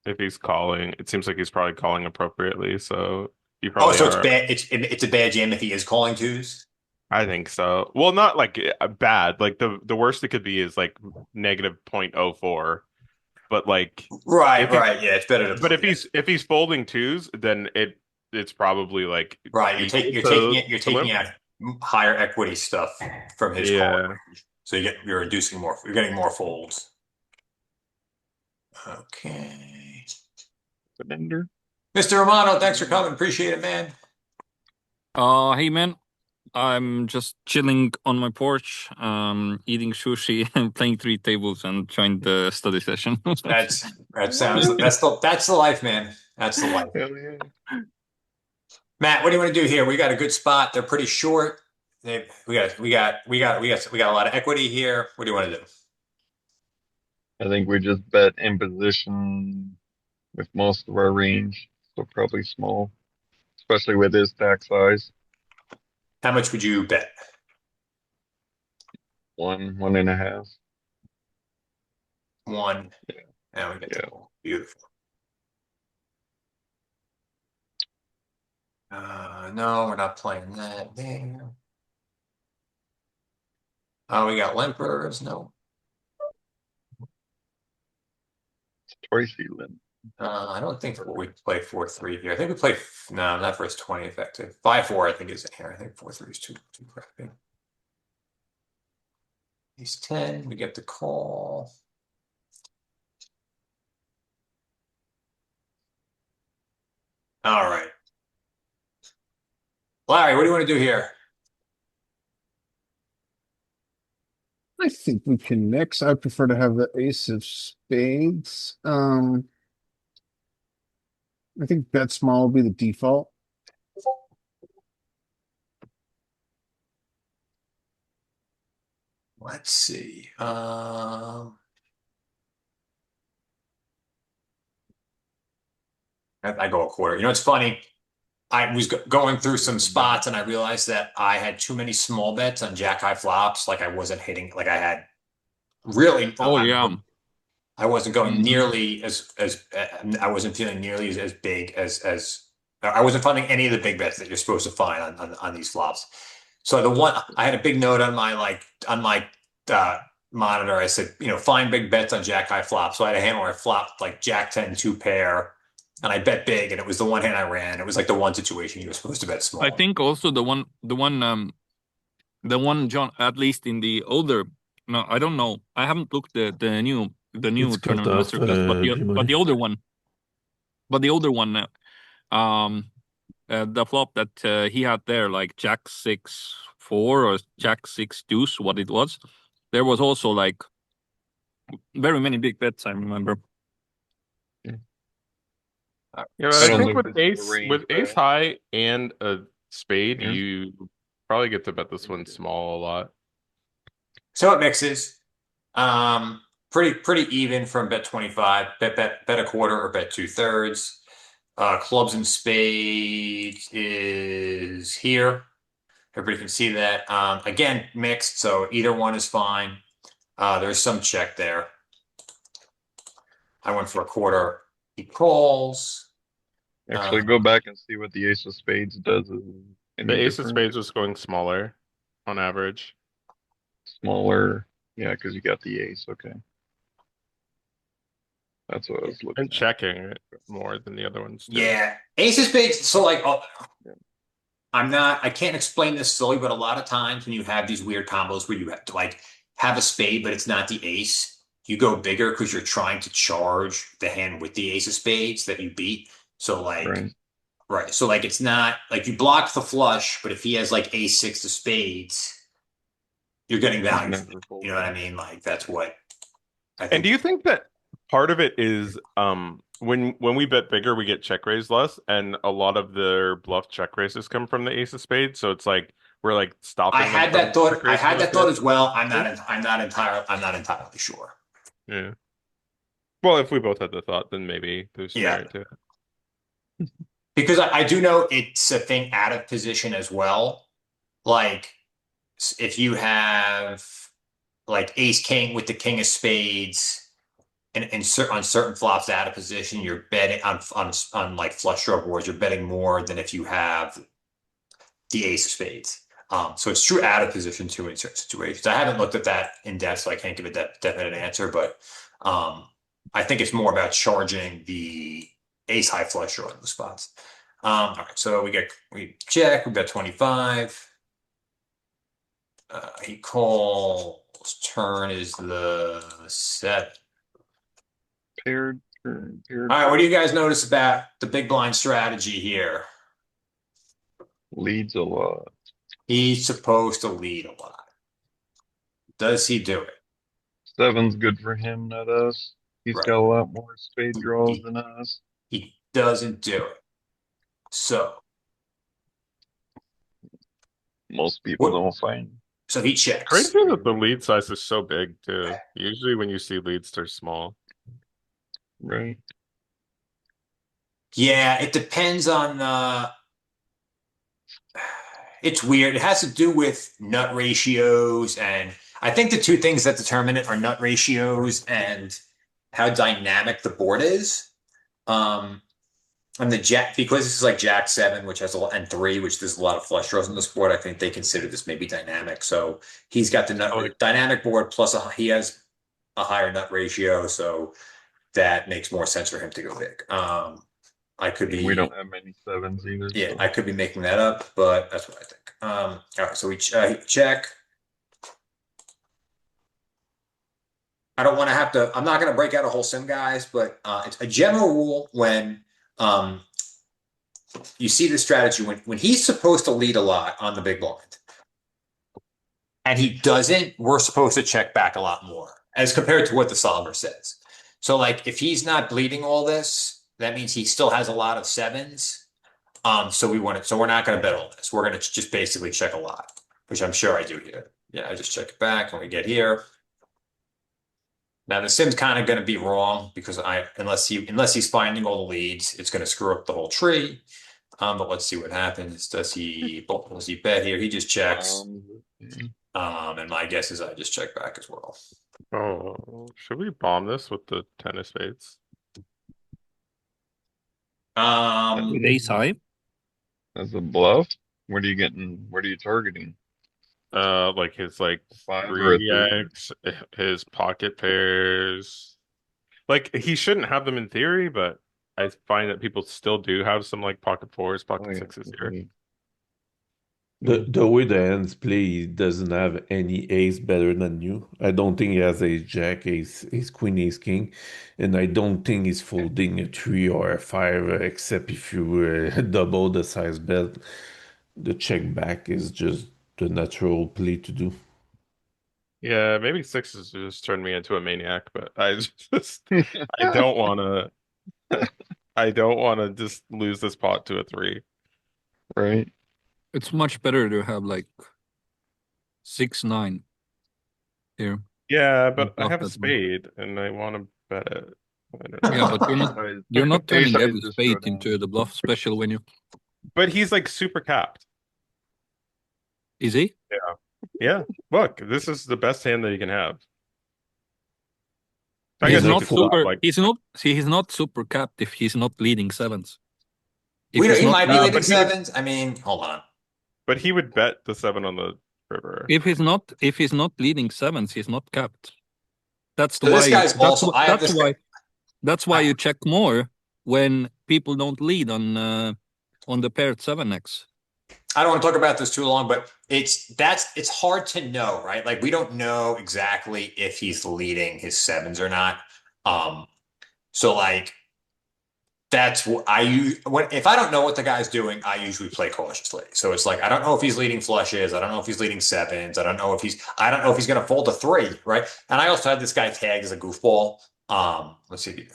if he's calling, it seems like he's probably calling appropriately. So you Oh, probably so it's are. bad. It's a bad jam if he is calling twos. I think so. Well, not like bad. Like the worst it could be is like negative 0.04. But like Right, if he's right. Yeah, it's better to but play that. if he's folding twos, then it's probably like Right, equal you're to taking limp. out higher equity stuff from his call Yeah. range. So you're inducing more. You're getting more folds. Okay. Ender. Mr. Romano, thanks for coming. Appreciate it, man. Hey man, I'm just chilling on my porch, eating sushi and playing three tables and joined the study session. That's the life, man. That's the life. Hell yeah. Matt, what do you want to do here? We got a good spot. They're pretty short. We got a lot of equity here. What do you want to do? I think we just bet in position with most of our range, so probably small, especially with his stack size. How much would you bet? 1.5. One. Now we get the Yeah. ball. Beautiful. No, we're not playing that there. Oh, we got limpers. No. It's twice limp. I don't think we play 4-3 here. I think we play no, not versus 20 effective. 5-4, I think is in here. I think 4-3 is too crappy. He's 10. We get the call. All right. Larry, what do you want to do here? I think we can mix. I prefer to have the ace of spades. I think bet small will be the default. Let's see. I go a quarter. You know, it's funny. I was going through some spots and I realized that I had too many small bets on jack high flops. Like I wasn't hitting. Like I had really. Oh yeah. I wasn't going nearly as I wasn't feeling nearly as big as I wasn't finding any of the big bets that you're supposed to find on these flops. So the one I had a big note on my monitor. I said, find big bets on jack high flop. So I had a hand where I flopped like jack 10 2 pair, and I bet big, and it was the one hand I ran. It was like the one situation you were supposed to bet small. I think also the one John, at least in the older. No, I don't know. I haven't looked at the new It's cut tournament off, masterclass, but Bmoney. the older one, the flop that he had there, like Jack 6-4 or Jack 6 deuce, what it was. There was also like very many big bets. I remember. Yeah, I but I don't think think this is the range with ace bet. high and a spade, Yeah. you probably get to bet this one small a lot. So it mixes. Pretty even from bet 25, bet a quarter or bet 2/3. Clubs and spades is here. Everybody can see that. Again, mixed, so either one is fine. There's some check there. I went for a quarter. He calls. Actually, go back and see what the ace of spades does. Is any The ace of different? spades was going smaller on average. Smaller. Yeah, because you got the ace. Okay. That's what I was looking And at. checking more than the other ones too. Yeah, ace of spades. So like, Yeah. I can't explain this fully, but a lot of times when you have these weird combos where you have to like have a spade, but it's not the ace, you go bigger because you're trying to charge the hand with the ace of spades that you beat. So like, Right. right. So like, it's not like you block the flush, but if he has like ace 6 of spades, you're getting He's value. never You know what I folding. mean? Like that's what I And think. do you think that part of it is when we bet bigger, we get check raised less, and a lot of their bluff check raises come from the ace of spades. So it's like we're like stopping I them had from that thought. check I raising had those that thought bets. as well. I'm not entirely sure. Yeah. Well, if we both had the thought, then maybe there's Yeah. merit to it. Because I do know it's a thing out of position as well. Like if you have like ace king with the king of spades and on certain flops out of position, you're betting on like flush draw boards, you're betting more than if you have the ace of spades. So it's true out of position too in certain situations. I haven't looked at that in depth, so I can't give a definite answer, but I think it's more about charging the ace high flush draw in the spots. All right, so we check, we've got 25. He calls, turn is the set. Paired turn, paired All right, what do you guys notice about the big blind strategy here? leads a lot. He's supposed to lead a lot. Does he do it? Seven's good for him, not us. He's Right. got a lot more spade draws He, than us. he doesn't do it. So Most people what? don't find, So he checks. Crazy that the lead size is so big too. Usually when you see leads, they're small. right? Yeah, it depends on it's weird. It has to do with nut ratios, and I think the two things that determine it are nut ratios and how dynamic the board is. And the jack, because this is like jack seven, which has a lot, and three, which there's a lot of flush draws on this board. I think they consider this maybe dynamic. So he's got the dynamic board plus he has a higher nut ratio, so that makes more sense for him to go big. I could be. We don't have many sevens either. Yeah, So. I could be making that up, but that's what I think. All right, so we check. I don't want to have to. I'm not going to break out a whole sim, guys, but it's a general rule when you see the strategy when he's supposed to lead a lot on the big blind, and he doesn't. We're supposed to check back a lot more as compared to what the solver says. So, like, if he's not bleeding all this, that means he still has a lot of sevens. So we want it. So we're not going to bet all this. We're going to just basically check a lot, which I'm sure I do here. Yeah, I just check it back when we get here. Now the sim's kind of going to be wrong because unless he's finding all the leads, it's going to screw up the whole tree. But let's see what happens. Does he bet here? He just checks. And my guess is I just check back as well. Oh, should we bomb this with the 10 of spades? With ace high. As a bluff, what are you getting? What are you targeting? Like his like Five or a 3x, his pocket pairs. Like he shouldn't have them in theory, but I find that people still do have some like pocket fours, pocket sixes here. The way the hands play, he doesn't have any ace better than you. I don't think he has ace jack, ace queen, ace king, and I don't think he's folding a 3 or a 5, except if you double the size bet. The check back is just the natural play to do. Yeah, maybe sixes just turned me into a maniac, but I don't want to I don't want to just lose this pot to a 3. Right. It's much better to have like 6-9 here. Yeah, but I Not have a that one. spade and I want to bet it. I don't know. Yeah, but you're not Ace turning high every just spade go down. into the bluff, special when you But he's like super capped. is he? Yeah. Look, this is the best hand that you can have. I He's guess not you could flop, super. like, He's not super capped if he's not leading sevens. If He he's not might be leading- leading but he would- sevens. I mean, hold on. but he would bet the 7 on the river. if he's not leading sevens, he's not capped. That's the So why. this guy's that's also. wh- I have that's this. why. That's why you check more when people don't lead on the paired 7x. I don't want to talk about this too long, but it's hard to know, right? Like we don't know exactly if he's leading his sevens or not. So like that's what I use if I don't know what the guy's doing, I usually play cautiously. So it's like I don't know if he's leading flushes, I don't know if he's leading sevens, I don't know if he's going to fold a 3, right? And I also had this guy tagged as a goofball. Let's see.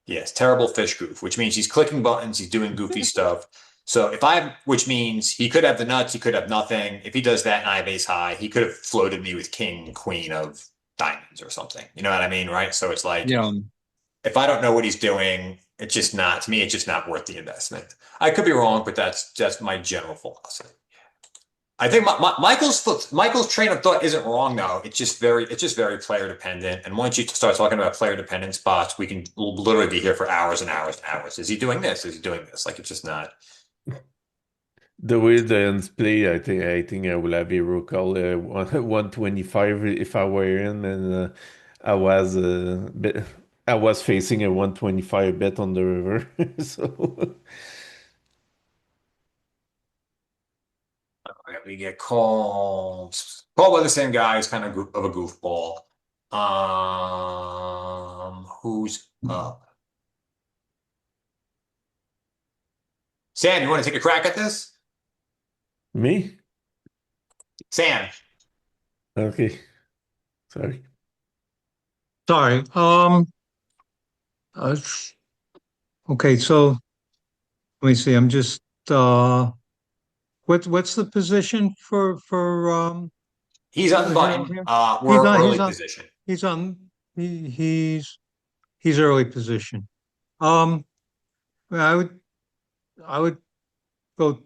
Yes, terrible fish goof, which means he's clicking buttons, he's doing goofy stuff. So which means he could have the nuts, he could have nothing. If he does that and I have ace high, he could have floated me with king, queen of diamonds or something. You know what I mean, right? So it's like, Yeah. if I don't know what he's doing, it's just not worth the investment. I could be wrong, but that's just my general philosophy. I think Michael's train of thought isn't wrong though. It's just very player dependent. And once you start talking about player dependent spots, we can literally be here for hours and hours and hours. Is he doing this? Is he doing this? Like it's just not. The way the ends play, I think I will have a roll call 125 if I were in, and I was I was facing a 125 bet on the river, so We get called by the same guy. He's kind of a goofball. Who's up? Sam, you want to take a crack at this? me? Sam. Okay, sorry. Sorry. Uh, okay, so let me see. I'm just what's the position for He's for the Herald unbuttoned. here? We're early He's on position. he's on he, he's early position. Um I would go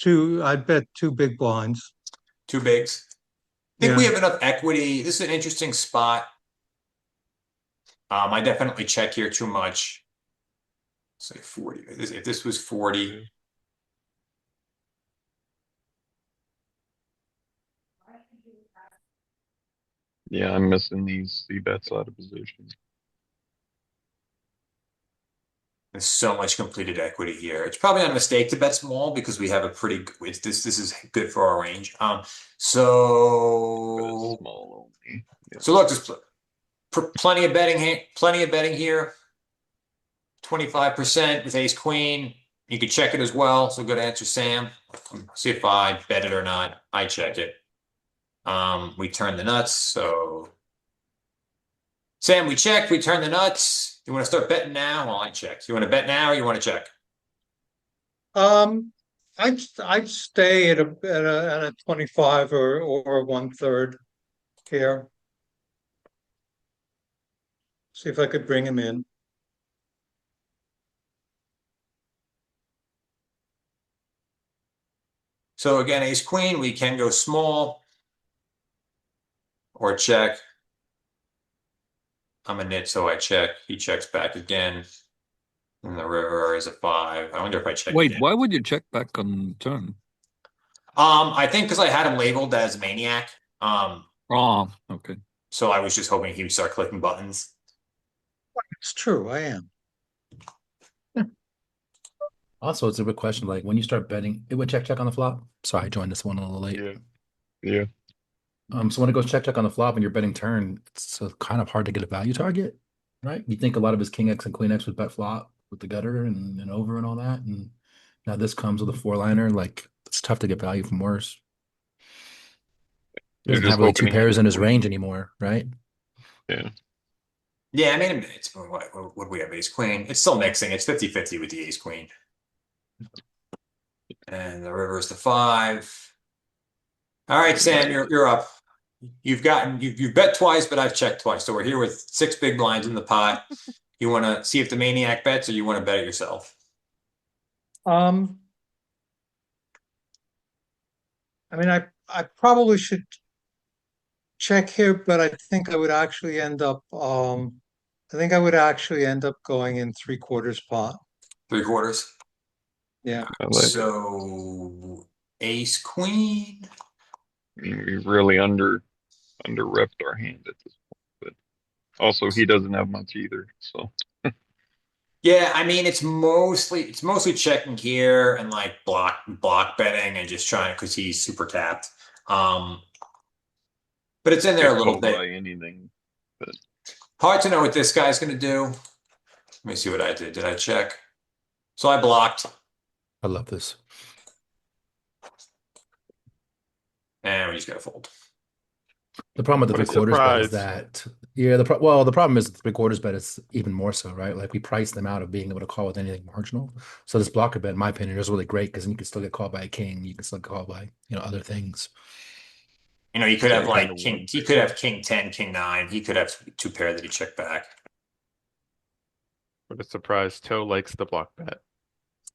I'd bet two big blinds. Two bigs. I think we Yeah. have enough equity. This is an interesting spot. I definitely check here too much. Say 40. If this was 40. Yeah, I'm missing these C bets out of position. There's so much completed equity here. It's probably not a mistake to bet small because we have a pretty this is good for our range. But So it's small only. Yeah. so look, there's plenty of betting here. 25% with ace queen. You could check it as well. So good answer, Sam. See if I bet it or not. I check it. We turn the nuts. So Sam, we checked. We turn the nuts. You want to start betting now? Well, I checked. You want to bet now or you want to check? Um I'd stay at a 25 or 1/3 here. See if I could bring him in. So again, ace queen, we can go small or check. I'm a nit, so I check. He checks back again. And the river is a 5. I wonder if I check Wait, again. why would you check back on turn? I think because I had him labeled as maniac. Oh, okay. So I was just hoping he would start clicking buttons. It's true, I am. Also, it's a good question. Like when you start betting, it would check on the flop. Sorry, I joined this one a little late. Yeah. Yeah. So when it goes check on the flop and you're betting turn, it's kind of hard to get a value target, right? You think a lot of his king X and queen X would bet flop with the gutter and over and all that, and now this comes with a 4-liner. Like it's tough to get value from worse. He You're doesn't just have really hoping two he has pairs a in his queen. range anymore, right? Yeah. Yeah, I mean, it's what do we have? Ace queen. It's still mixing. It's 50-50 with the ace queen. And the river is the 5. All right, Sam, you're up. You've bet twice, but I've checked twice. So we're here with 6 big blinds in the pot. You want to see if the maniac bets or you want to bet it yourself? I mean, I probably should check here, but I think I would actually end up going in 3/4 pot. 3/4. Yeah. I like it. So ace queen. I mean, we really under repped our hand at this point, but also he doesn't have much either. So Yeah, I mean it's mostly checking here and like block betting and just trying because he's super tapped. But it's in there get a little called bit. by anything. But Hard to know what this guy's gonna do. Let me see what I did. Did I check? So I blocked. I love this. And we just gotta fold. The problem with the What a 3/4 bet is surprise. that, yeah, the problem is the 3/4 bet is even more so, right? Like we price them out of being able to call with anything marginal. So this blocker bet, in my opinion, is really great because then you can still get called by a king. You can still get called by, other things. You know, you could So have you like kinda king. want He could have king 10, king 9. He could have 2 pair that he checked back. What a surprise. Toe likes the block bet.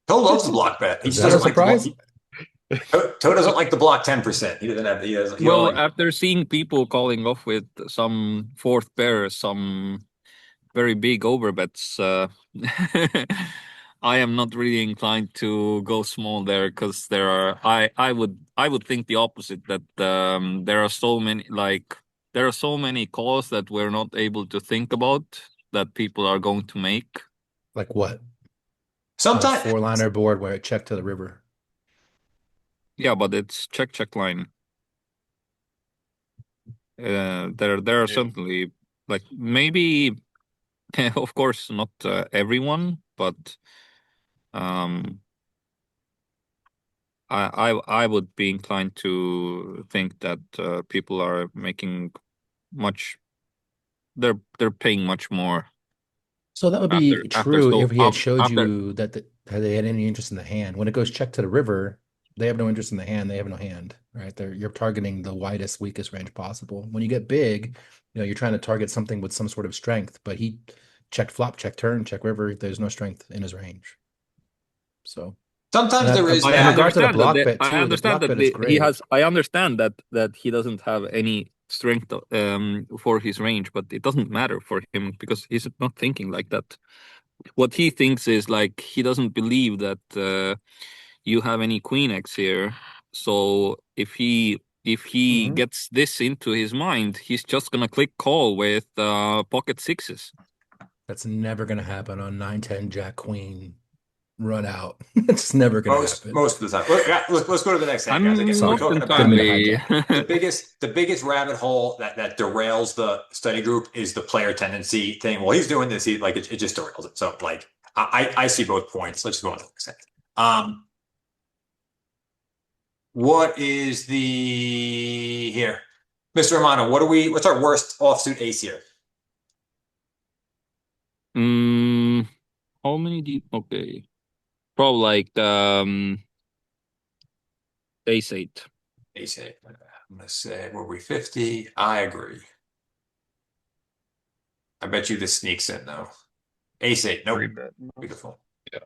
He'll loves the block bet. He Is just that a doesn't like the surprise? Toe doesn't like to block 10%. He doesn't have. He doesn't. He Well, don't like. after seeing people calling off with some fourth pair, some very big overbets, I am not really inclined to go small there because there are. I would think the opposite that there are so many calls that we're not able to think about that people are going to make. Like what? A Sometimes. four-liner board where it checked to the river. Yeah, but it's check line. There are certainly like maybe of course not everyone, but um I would be inclined to think that people are making much they're paying much more So that would be after true if he had showed after. you that that they had any interest in the hand. When it goes check to the river, they have no interest in the hand. They have no hand, right? You're targeting the widest, weakest range possible. When you get big, you're trying to target something with some sort of strength. But he checked flop, check turn, check river. There's no strength in his range. So, Sometimes and there is I in that. regards to the understand that block bet I too, the understand block that bet is he great. has. I understand that he doesn't have any strength for his range, but it doesn't matter for him because he's not thinking like that. What he thinks is like he doesn't believe that you have any queen X here. So if he Mhm. gets this into his mind, he's just gonna click call with pocket sixes. That's never going to happen on 9-10 Jack Queen run out. It's never going to happen. Most of the time. Let's go to the next hand, guys. Again, I'm we're not Sorry, talking didn't about mean to entirely. hijack. the biggest rabbit hole that derails the study group is the player tendency thing. Well, he's doing this. He like it just derails it. So like I see both points. Let's just go on to the next hand. What is the here, Mr. Romano? What's our worst offsuit ace here? Mm, how many do you, okay. Probably like ace eight. Ace eight. I'm gonna say were we 50? I agree. I bet you this sneaks in though. Ace eight. Nope. Three bet. Beautiful. Yeah.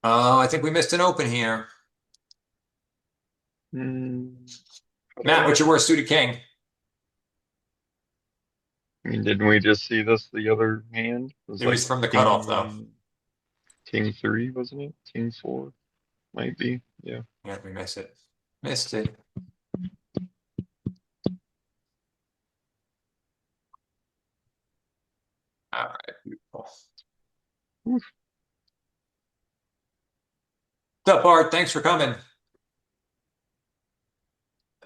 I think we missed an open here. Matt, what's your worst suited king? I mean, didn't we just see this the other hand? It was from the cutoff though. King three, wasn't it? King four, might be. Yeah. Yeah, we missed it. Missed it. All right, beautiful. Oof. What's up, Bart? Thanks for coming.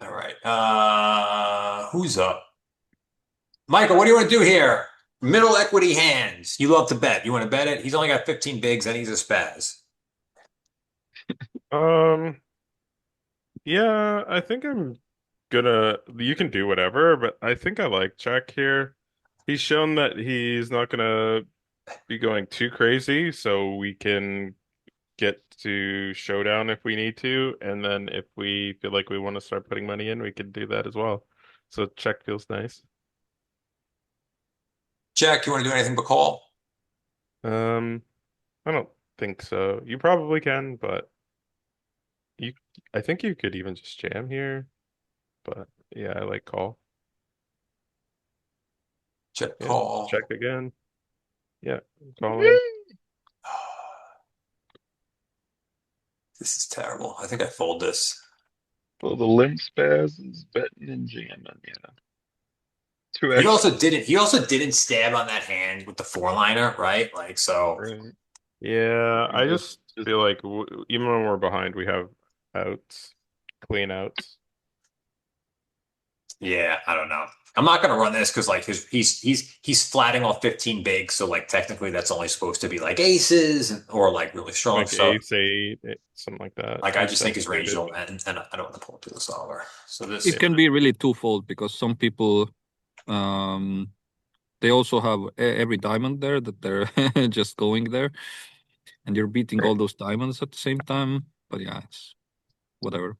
All right. Who's up? Michael, what do you want to do here? Middle equity hands. You love to bet. You want to bet it? He's only got 15 bigs and he's a spaz. Yeah, I think I'm gonna. You can do whatever, but I think I like check here. He's shown that he's not gonna be going too crazy, so we can get to showdown if we need to, and then if we feel like we want to start putting money in, we can do that as well. So check feels nice. Jack, you want to do anything but call? Um, I don't think so. You probably can, but you, I think you could even just jam here. But yeah, I like call. Check Yeah, call. check again. Yeah, calling. This is terrible. I think I fold this. Well, the limp spaz is betting and jamming. Yeah. Two He X. also didn't stab on that hand with the four liner, right? Like so. Right. Yeah, I Just, just feel like even when we're behind, we have outs, clean outs. Yeah, I don't know. I'm not gonna run this because like he's flatting off 15 bigs, so like technically that's only supposed to be like aces or like really strong Like stuff. ace eight, something like that. Like I Ace just think seven his range suited. don't and I don't want to pull it to the solver. So this It can be really twofold because some people um they also have every diamond there that they're just going there, and you're beating all those diamonds at the same time. But yeah, it's whatever.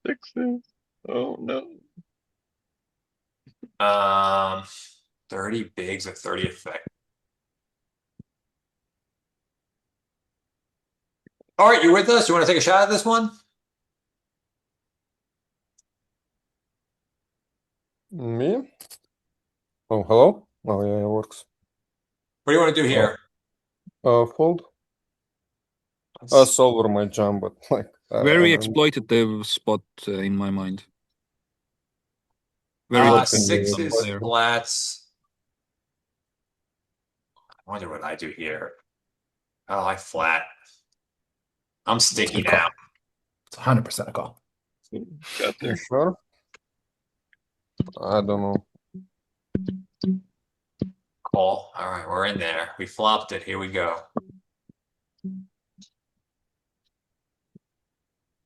sixes. Oh no. Um, 30 bigs at 30 effect. All right, you with us? You want to take a shot at this one? Me? Oh, hello? Oh, yeah, it works. What do you want to do here? Fold. Solver might jump, but like, I Very don't. exploitative spot in my mind. Very What can dependent you on the Sixes, player. flats. I wonder what I do here. Oh, I flat. I'm sticky Good now. call. It's 100% a call. Got You there. sure? I don't know. Call. All right, we're in there. We flopped it. Here we go.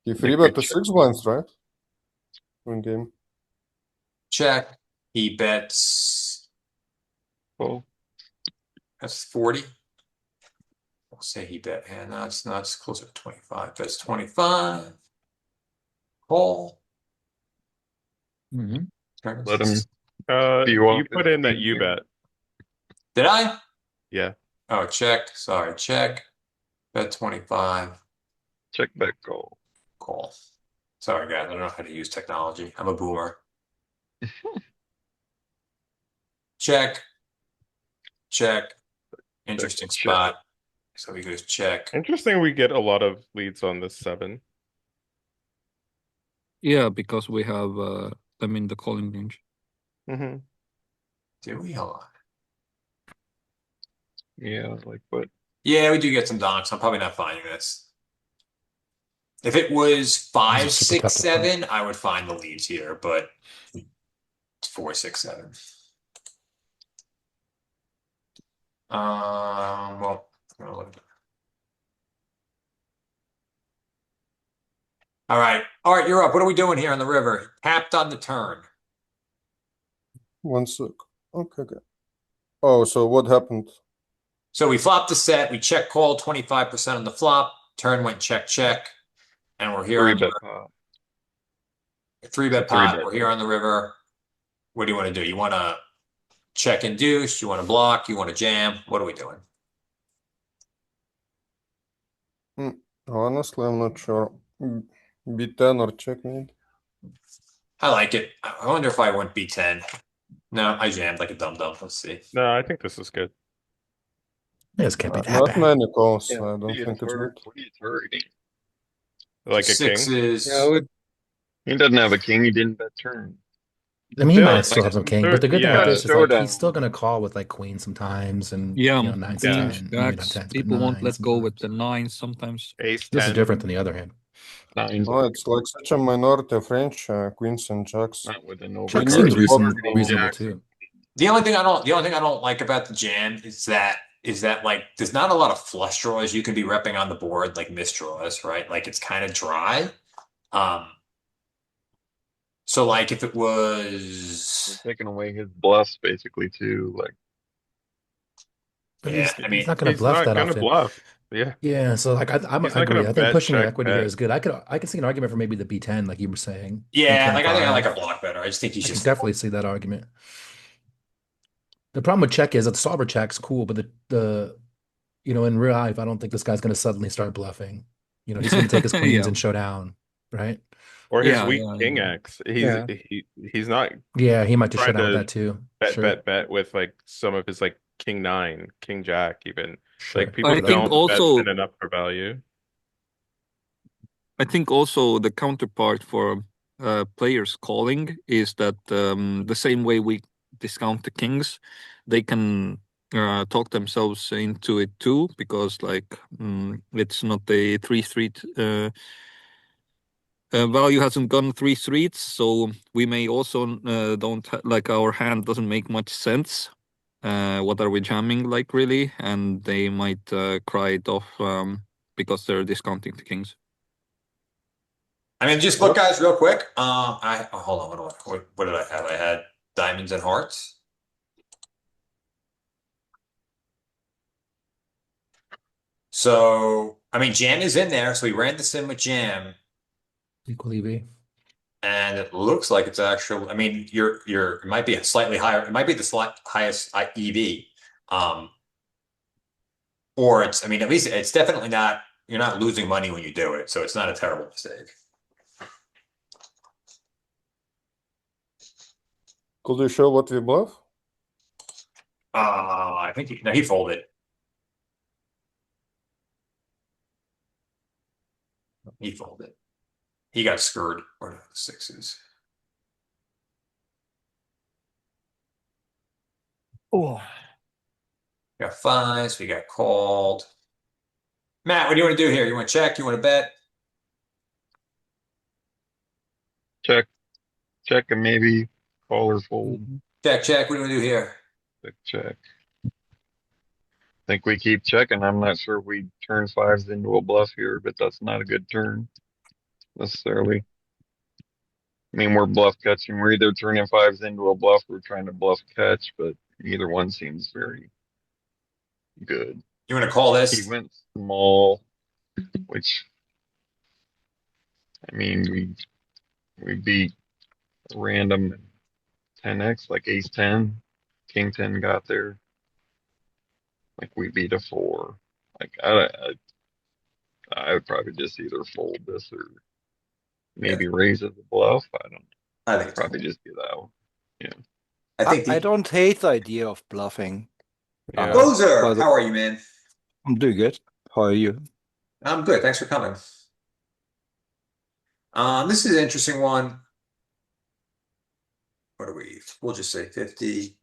He Think free we bet the check. 6 blinds, right? In game. Check. He bets. Fold. That's 40. We'll say he bet. And no, it's not. It's closer to 25. That's 25. Call. Mhm. Let him You spew off put his in that king you here. bet. Did I? Yeah. Oh, check. Sorry, check. Bet 25. Check back call. Call. Sorry, guys. I don't know how to use technology. I'm a boomer. Check. Check. Interesting check. spot. So he goes check. Interesting we get a lot of leads on this 7. Yeah, because we have them in the calling range. Mm-hmm. Do we? Hold on. Yeah, like what? Yeah, we do get some donks. I'm probably not finding this. If it was These are 5, super 6, tough to find. 7, I would find the leads here, but it's 4, 6, 7. Well, I'm gonna look at it. All right. All right, you're up. What are we doing here on the river? Tapped on the turn. 1 sec. Okay, okay. Oh, so what happened? So we flopped the set. We check called 25% on the flop. Turn went check, check. And we're here Three on the bet pot. three It's a bet pot. bet We're here pot. on the river. What do you want to do? You want to check and deuce? You want to block? You want to jam? What are we doing? Honestly, I'm not sure. B10 or check maybe. I like it. I wonder if I went B10. No, I jammed like a dum-dum. Let's see. No, I think this is good. This can't be that Not bad. many calls. Yeah, I don't think it's good. what are you targeting? Like a king. Sixes. He doesn't have a king. He didn't bet turn. I mean, he They'll- might still have some king, but the good thing yeah. with this is like he's Showdown. still gonna call with like queen sometimes, and Yeah, nines to Yeah. queens, ten, maybe not jacks. tens, but People won't nines let go with sometimes. the 9s sometimes. Ace This is 10. different than the other hand. Nines Oh, it's like such a minority of range, queens and jacks. not with an Check need seems to overcard. target reasonable too. The only thing I don't like about the jam is that like there's not a lot of flush draws you can be repping on the board, like misdraws, right? Like it's kind of dry. So like if it You're was taking away his bluffs basically too. Like But yeah, I he's mean not gonna He's bluff not that gonna often. bluff. Yeah. Yeah, so like I He's not agree. gonna I think bet, pushing your check, equity here bet. is good. I could see an argument for maybe the B10, like you were saying, yeah, like I think I like a B25. block better. I just think he's I can just definitely see that argument. The problem with check is that the solver check's cool, but the in real life, I don't think this guy's gonna suddenly start bluffing. He's gonna take his queens Yeah, and showdown, right? Or his yeah, weak yeah, king yeah. X. Yeah. He's not Yeah, he might just trying shut down with to that too. bet, Sure, bet with like some of his like king 9, king jack even. Like sure. people I But think don't bet also thin enough for value. I think also the counterpart for players calling is that the same way we discount the kings, they can talk themselves into it too, because like it's not a 3-street value hasn't gone 3 streets, so we may also don't like our hand doesn't make much sense. What are we jamming like really? And they might cry it off because they're discounting the kings. I mean just look guys real quick. Hold on, what did I have? I had diamonds and hearts. So I mean jam is in there, so we ran the sim with jam. equal EV. And it looks like it's actually, I mean, it might be a slightly higher, it might be the highest EV. Um, or it's, I mean, at least it's definitely not, you're not losing money when you do it. So it's not a terrible mistake. Could you show what we bluff? I think no, he folded. He folded. He got screwed. What are the sixes? Oh, We got fives. We got called. Matt, what do you want to do here? You want to check? You want to bet? Check, check, and maybe call or fold. Check, check. What do you want to do here? Check, check. Think we keep checking. I'm not sure we turn fives into a bluff here, but that's not a good turn necessarily. I mean, we're bluff catching. We're either turning fives into a bluff or trying to bluff catch, but either one seems very good. You want to call He this? went small, which I mean, we beat random 10x like ace 10, king 10 got there. Like we beat a 4. Like I would probably just either fold this or maybe raise as a bluff. I don't know. I think it's Probably just do that one. Yeah. I think I don't hate the idea of bluffing. Yeah. Closer, how are you, man? I'm doing good. How are you? I'm good. Thanks for coming. This is an interesting one. What are we? We'll just say 50.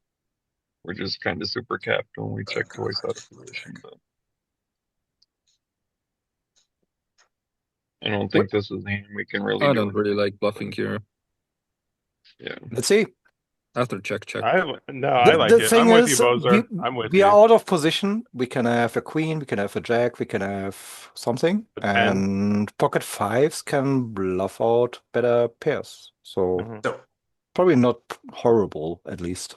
We're just kind of super capped when we check twice out of position, but I don't think this is the hand we can really I do don't really anything. like bluffing here. Yeah. Let's see. After check, check. I like The it. thing I'm with is, you, Bozar. I'm with we you. are out of position. We can have a queen, we can have a jack, we can have something, A 10. and pocket fives can bluff out better pairs. So Mhm. So, probably not horrible, at least.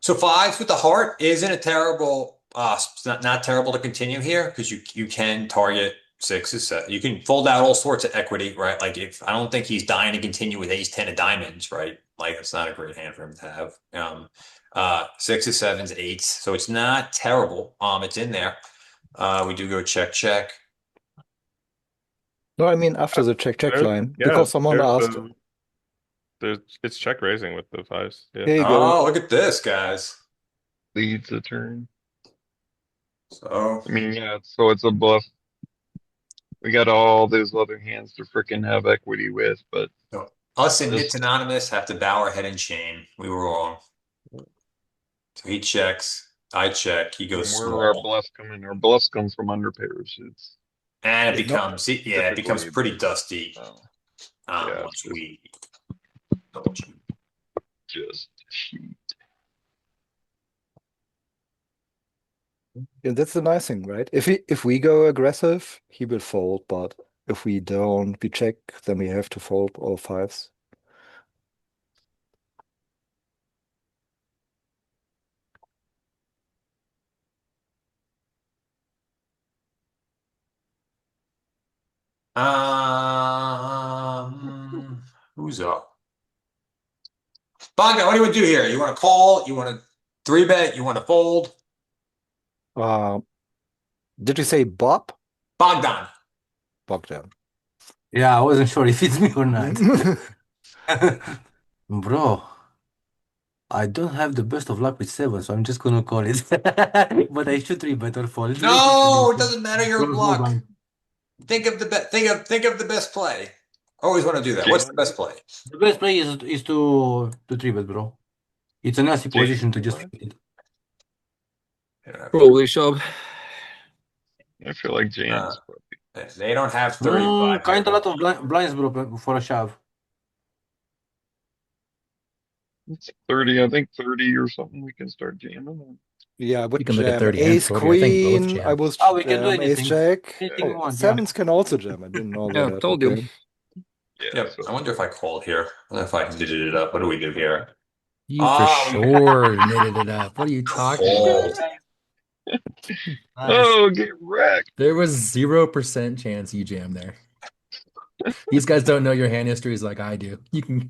so fives with the heart isn't a terrible, it's not terrible to continue here because you can target sixes. You can fold out all sorts of equity, right? Like if I don't think he's dying to continue with ace 10 of diamonds, right? Like it's not a great hand for him to have. Sixes, sevens, eights. So it's not terrible. It's in there. We do go check, check. No, I mean after the check check There- line, yeah, because someone there's asked. it's check raising with the fives. Yeah. Here you go. Oh, look at this, guys. Leads the turn. So I mean, yeah, so it's a bluff. We got all those other hands to frickin' have equity with, but us and This- Nits Anonymous have to bow our head in shame. We were wrong. So he checks. I check. He goes where are our small. bluffs coming? Our bluffs come from under pairs. It's And it No. becomes, yeah, it becomes typically- pretty dusty yeah, once it's we double check. just sheet. Yeah, that's the nice thing, right? If we go aggressive, he will fold, but if we don't, we check, then we have to fold all fives. Who's up? Bonga, what do you want to do here? You want to call? You want to three bet? You want to fold? Did you say Bob? Bogdan. Bogdan. Yeah, I wasn't sure if it's me or not. Bro, I don't have the best of luck with seven, so I'm just gonna call it. But I should three bet or fold. No, it doesn't matter your Close luck. mobile. Think of the think of the best play. Always want to do that. What's the best play? The best play is to three bet, bro. It's a nasty James, position to just what? it. Probably shove. I feel like jams. They don't have 35. Kind of lot of blinds, bro, for a shove. It's 30, I think 30 or something. We can start jamming. Yeah, I would You can look at jam 30 and ace 40. I think both queen. jam. I was Oh, we can do jam ace anything. jack. Anything you Oh, want, yeah. sevens can also jam. I didn't know Yeah, about that. told you. Okay. Yeah. Yep. So I wonder if I called here. I wonder if I can digit it up. What do we do here? You for sure knitted it up. What are you talking about? Fold. Nice. oh, get wrecked. There was 0% chance you jammed there. These guys don't know your hand histories like I do. You can.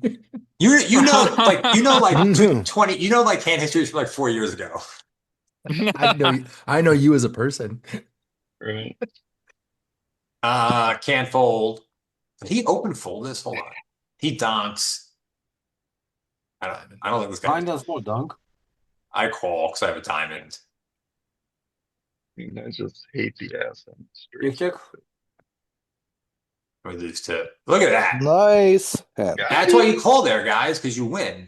Like 20, like hand histories from like 4 years ago. I know you as a person. Right. Can't fold. Did he open fold this? Hold on. He donks. I don't think this guy. Blind and small dunk. I call because I have a diamond. I just hate the ass on Check, straight. check. We lose to. Look at that. Nice hand. That's why you call there, guys, because you win.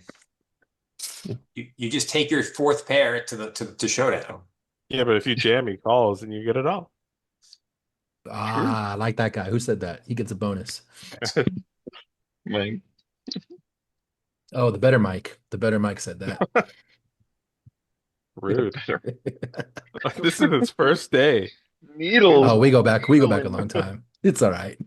You just take your fourth pair to showdown. Yeah, but if you jam, he calls and you get it all. Ah, I like that guy. Who said that? He gets a bonus. Mike. Oh, the better Mike. The better Mike said that. Rude. This is his first day. Needles. Oh, we go back a long time. It's all right.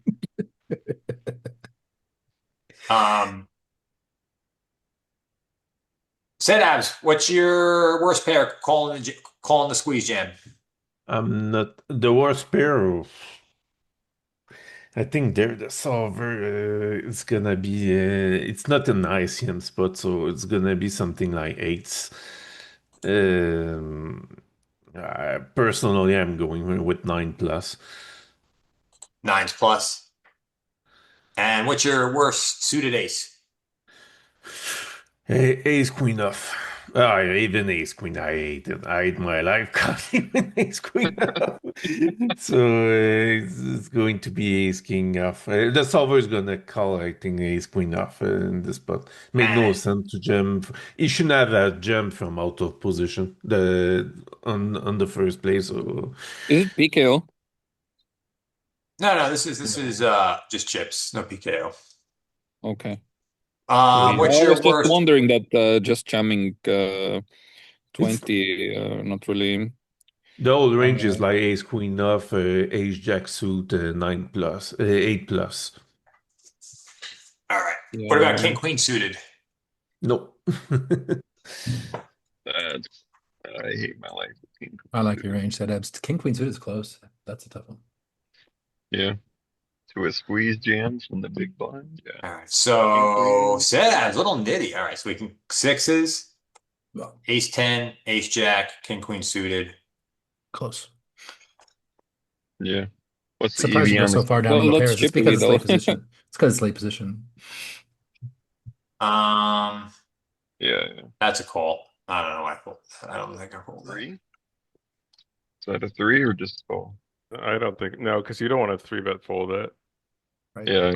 Abs, what's your worst pair calling the squeeze jam? I'm not the worst pair. I think they're the solver. It's gonna be. It's not an ICM spot, so it's gonna be something like eights. Personally, I'm going with 9+. Nines plus. And what's your worst suited ace? Ace queen off. Even ace queen. I hate it. I hate my life casting with ace queen off. So it's going to be ace king off. The solver is gonna call, I think, ace queen off in this spot. Make no sense to jump. He shouldn't have a jump from out of position on the first place. So Is it PKO? No, this is just chips, no PKO. Okay. What's I your was just worst? wondering that just jamming 20, not really. the old range is like ace queen off, ace jack suit, 9+, 8+. All right. Yeah. What about king queen suited? No. I hate my life. I like your range setups. King Queen suited is close. That's a tough one. Yeah. To a squeeze jam from the big blind. Yeah. All right. So Abs, little nitty. All right. So we can sixes, ace 10, ace jack, king queen suited. Close. Yeah. What's the Surprised you EV go on so the far down in Well, the that's pairs. It's chippy because it's though. late position. It's because it's late position. Yeah. That's a call. I don't know. I don't think I called that. 3? Is that a 3 or just a call? I don't think no, because you don't want to 3-bet fold it. Right? Yeah.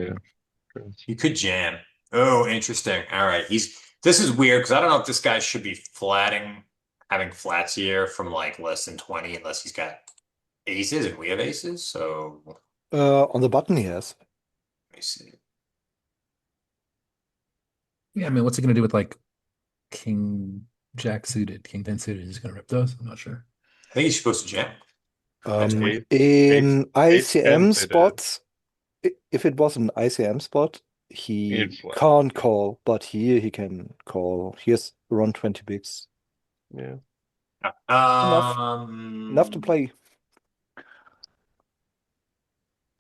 You could jam. Oh, interesting. All right. This is weird because I don't know if this guy should be having flats here from like less than 20 unless he's got aces and we have aces. So On the button he has. let me see. Yeah, I mean, what's he gonna do with like King Jack suited, King 10 suited? He's gonna rip those? I'm not sure. I think he's supposed to jam. Eight- In eight ICM tens they did. spots, if it was an ICM spot, he He'd flat. can't call, but here he can call. He has around 20 bigs. Yeah. Enough to play.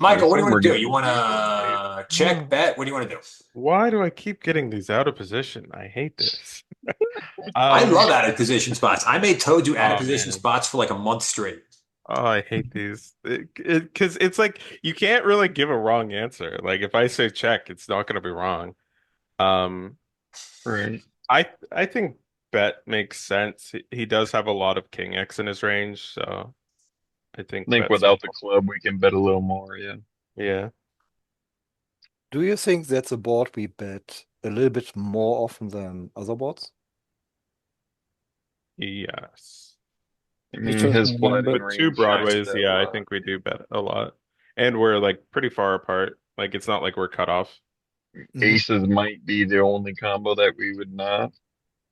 Michael, what do you want to do? We're You want to check, bet? What do you want to do? Why do I keep getting these out of position? I hate this. I love out of position spots. I made Toad do out of Oh, position man. spots for like a month straight. Oh, I hate these. Because it's like you can't really give a wrong answer. Like if I say check, it's not going to be wrong. Right. I think bet makes sense. He does have a lot of king X in his range, so I think bet's without the club, we can bet a little more. Yeah. yeah. Do you think that's a board we bet a little bit more often than other boards? Yes. I mean, Just his one flat bet. in With two range broadways, shines that yeah, a I lot. think we do bet a lot. And we're like pretty far apart. Like it's not like we're cut off. Aces might be the only combo that we would not,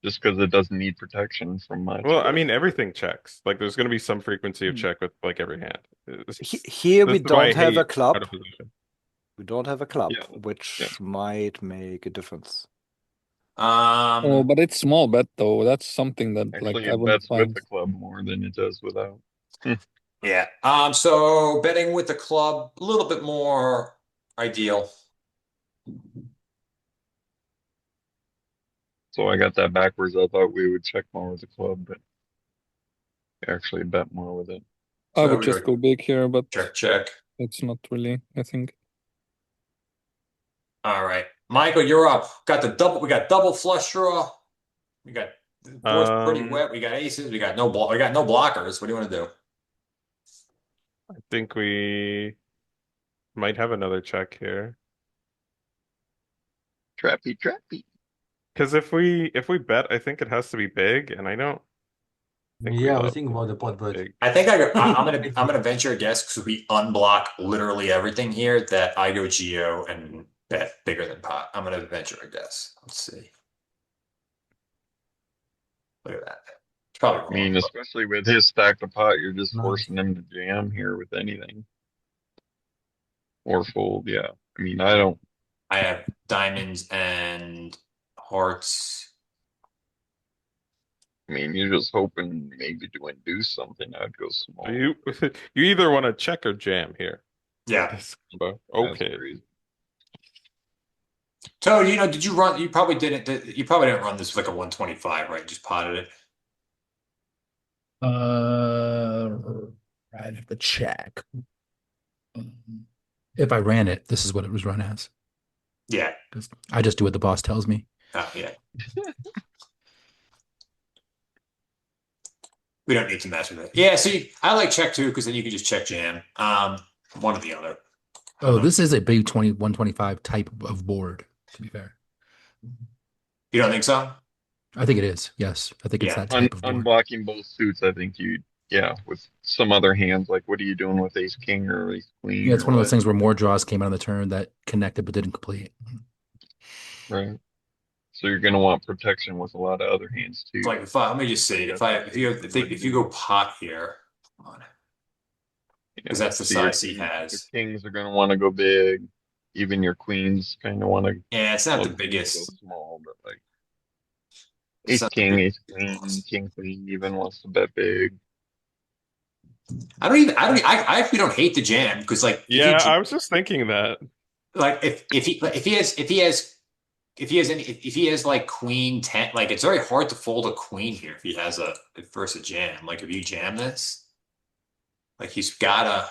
just because it doesn't need protection from much. Well, I but- mean everything checks. Like there's going to be some frequency of check with like every hand. Here we This is why I don't have a hate club. out of position. We don't have a club, Yeah, which yeah. might make a difference. Oh, but it's small bet though. That's something that like Actually, I it wouldn't bets with find. the club more than it does without. Yeah. So betting with the club, a little bit more ideal. So I got that backwards. I thought we would check more with the club, but we actually bet more with it. I So would we just were go big here, but check. it's not really, I think. All right, Michael, you're up. Got the double. We got double flush draw. We got the board's pretty Um, wet. We got aces. We got no blockers. What do you want to do? I think we might have another check here. Trappy, trappy. Because if we bet, I think it has to be big, and I don't think we Yeah, I was love thinking about the pot, but big. I think I'm gonna venture a guess because we unblock literally everything here that I go geo and bet bigger than pot. I'm gonna venture a guess. Let's see. Look at that. It's probably I mean, wrong. especially with his stacked of pot, you're just nice. forcing him to jam here with anything. Or fold, yeah. I mean, I don't. I have diamonds and hearts. I mean, you're just hoping maybe to induce something. I'd go small. So you you either want to check or jam here. Yeah. This combo. That's Okay. crazy. Toad, did you run? You probably didn't. You probably didn't run this with like a 125, right? Just potted it. I'd have to check. If I ran it, this is what it was run as. Yeah. I just do what the boss tells me. Oh, yeah. We don't need to mess with it. Yeah, see, I like check too, because then you can just check jam. One or the other. Oh, this is a big 125 type of board, to be fair. You don't think so? I think it is. Yes. I think it's Yeah. that type of board. Unblocking both suits, I think yeah, with some other hands, like what are you doing with ace king or ace queen? Yeah, it's or one of those what? things where more draws came out on the turn that connected but didn't complete. Right. So you're gonna want protection with a lot of other hands too. It's like let me just see. If you go pot here, come on. Because that's the So your size he has. Your kings are gonna want to go big. Even your queens kind of want to. Yeah, it's not the Go biggest. small, but like It's ace not the king, biggest. ace queen, king queen even wants to bet big. I actually don't hate the jam because like Yeah, I was just thinking that. like if he has like queen 10, like it's very hard to fold a queen here if he has versus a jam. Like if you jam this, like he's gotta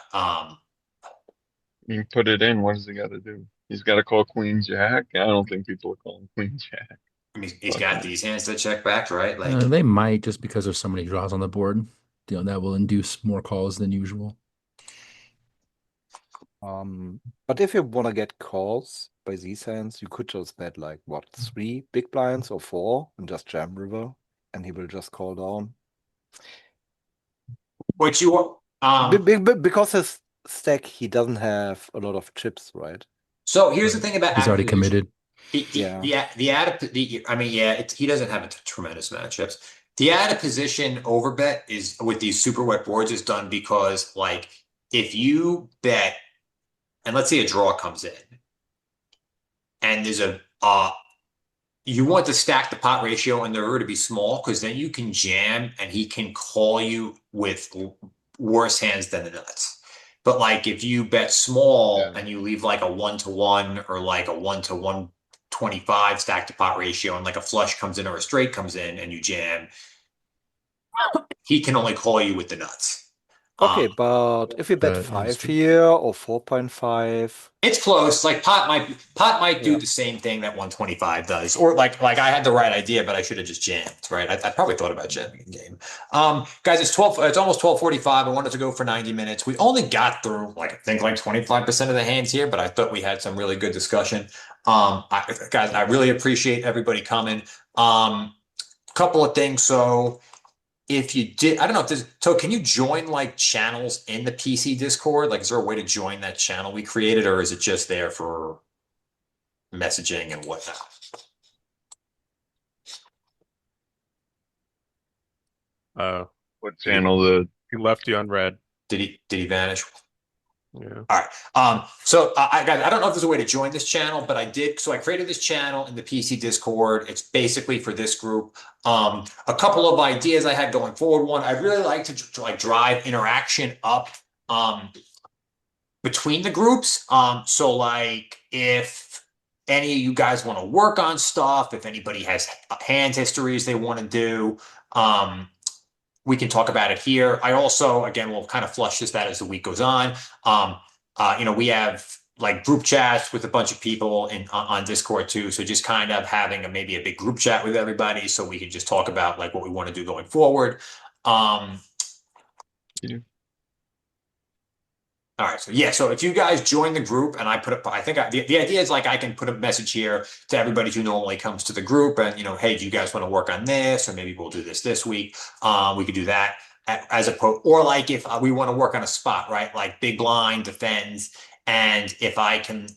You put it in. What does he got to do? He's got to call queen jack. I don't think people are calling queen jack. I mean he's got these hands that check back, right? Like They might just because there's so many draws on the board. That will induce more calls than usual. But if you want to get calls by these hands, you could just bet like what, 3 big blinds or 4 and just jam river, and he will just call down. what you Because his stack, he doesn't have a lot of chips, right? so here's the thing about He's already adaptation. committed. He doesn't have a tremendous amount of chips. The adaptation overbet is with these super wet boards is done because like if you bet and let's say a draw comes in and there's you want to stack the pot ratio and the river to be small because then you can jam and he can call you with worse hands than the nuts. But like if you bet small and you leave like a 1-to-1 or like a 1-to-125 stack to pot ratio and like a flush comes in or a straight comes in and you jam, he can only call you with the nuts. Okay, but if you bet that is 5 true. here or 4.5, It's close. Like pot might do the same thing that 125 does, or like I had the right idea, but I should have just jammed. Right? I probably thought about jamming in game. Guys, it's almost 12:45. I wanted to go for 90 minutes. We only got through like I think like 25% of the hands here, but I thought we had some really good discussion. Guys, I really appreciate everybody coming. Couple of things. So. If you did, I don't know if there's, so can you join like channels in the PC Discord? Like, is there a way to join that channel we created, or is it just there for messaging and whatnot? What channel? He left you on red. Did he vanish? Yeah. All right. So I don't know if there's a way to join this channel, but I did. So I created this channel in the PC Discord. It's basically for this group. A couple of ideas I had going forward. One, I'd really like to like drive interaction up between the groups. So like if any of you guys want to work on stuff, if anybody has hand histories they want to do, we can talk about it here. I also, again, we'll kind of flush this out as the week goes on. We have like group chats with a bunch of people on Discord too. So just kind of having maybe a big group chat with everybody so we can just talk about like what we want to do going forward. All right. So yeah. So if you guys join the group and I put up, I think the idea is like I can put a message here to everybody who normally comes to the group and, hey, do you guys want to work on this? Or maybe we'll do this week. We could do that as opposed, or like if we want to work on a spot, right? Like big blind defends. And if I can,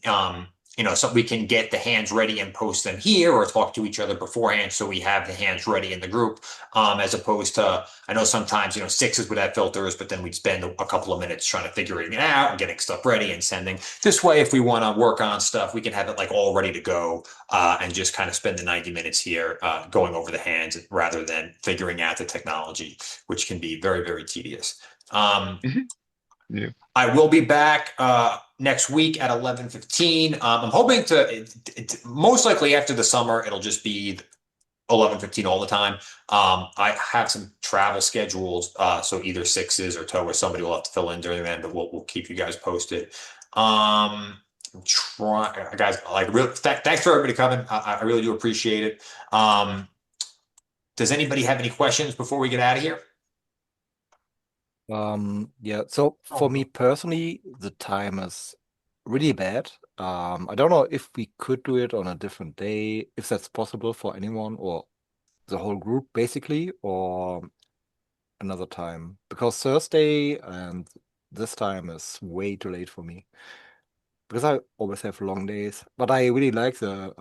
so we can get the hands ready and post them here or talk to each other beforehand. So we have the hands ready in the group, as opposed to, I know sometimes, sixes would have filters, but then we'd spend a couple of minutes trying to figuring it out and getting stuff ready and sending. This way, if we want to work on stuff, we can have it like all ready to go and just kind of spend the 90 minutes here going over the hands rather than figuring out the technology, which can be very, very tedious. Yeah. I will be back next week at 11:15. I'm hoping to, most likely after the summer, it'll just be 11:15 all the time. I have some travel schedules, so either sixes or toe or somebody will have to fill in during then, but we'll keep you guys posted. Guys, thanks for everybody coming. I really do appreciate it. Does anybody have any questions before we get out of here? Yeah, so for me personally, the time is really bad. I don't know if we could do it on a different day, if that's possible for anyone or the whole group basically, or another time. Because Thursday and this time is way too late for me. Because I always have long days. But I really like the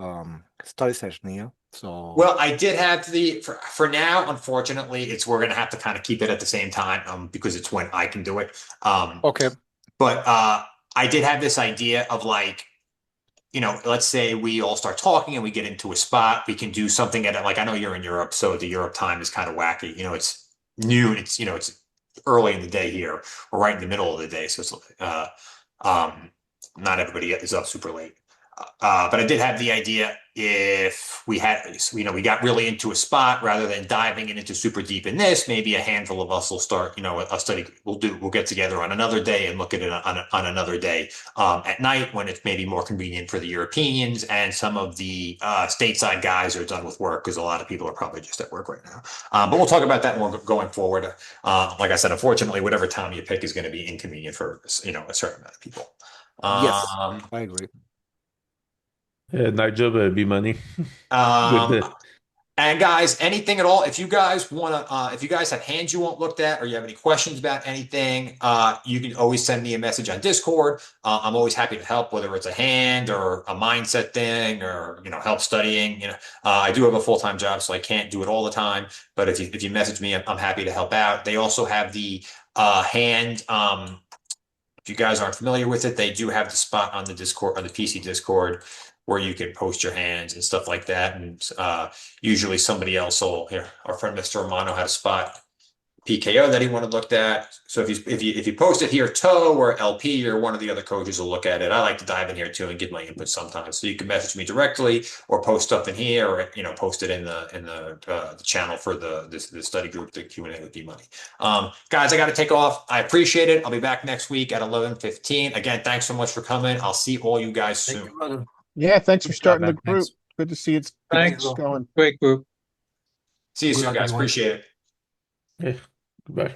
study session here. So Well, I did have for now, unfortunately, we're gonna have to kind of keep it at the same time because it's when I can do it. okay. But I did have this idea of like, let's say we all start talking and we get into a spot, we can do something at like I know you're in Europe, so the Europe time is kind of wacky. It's noon, it's early in the day here. We're right in the middle of the day, so it's not everybody is up super late. But I did have the idea if we had, we got really into a spot rather than diving into super deep in this, maybe a handful of us will start, a study we'll get together on another day and look at it on another day at night when it's maybe more convenient for the Europeans and some of the stateside guys are done with work because a lot of people are probably just at work right now. But we'll talk about that more going forward. Like I said, unfortunately, whatever time you pick is going to be inconvenient for, a certain amount of people. Yes, I agree. Nice job, Bmoney. Good. And guys, anything at all, if you guys have hands you want looked at or you have any questions about anything, you can always send me a message on Discord. I'm always happy to help, whether it's a hand or a mindset thing or, help studying. I do have a full-time job, so I can't do it all the time. But if you message me, I'm happy to help out. They also have the hand. If you guys aren't familiar with it, they do have the spot on the Discord, on the PC Discord, where you can post your hands and stuff like that. And usually somebody else our friend Mr. Romano had a spot PKO that he wanted looked at. So if you post it here, Toe or LP or one of the other coaches will look at it. I like to dive in here too and give my input sometimes. So you can message me directly or post stuff in here or post it in the channel for the study group, the Q&A with Bmoney. Guys, I got to take off. I appreciate it. I'll be back next week at 11:15. Again, thanks so much for coming. I'll see all you guys soon. Thank you, brother. Yeah, thanks for Good job, starting the man. group. Thanks. Good to see it's Thanks. going. Great group. See you Good soon, luck, guys. everyone. Appreciate it. Yeah, goodbye.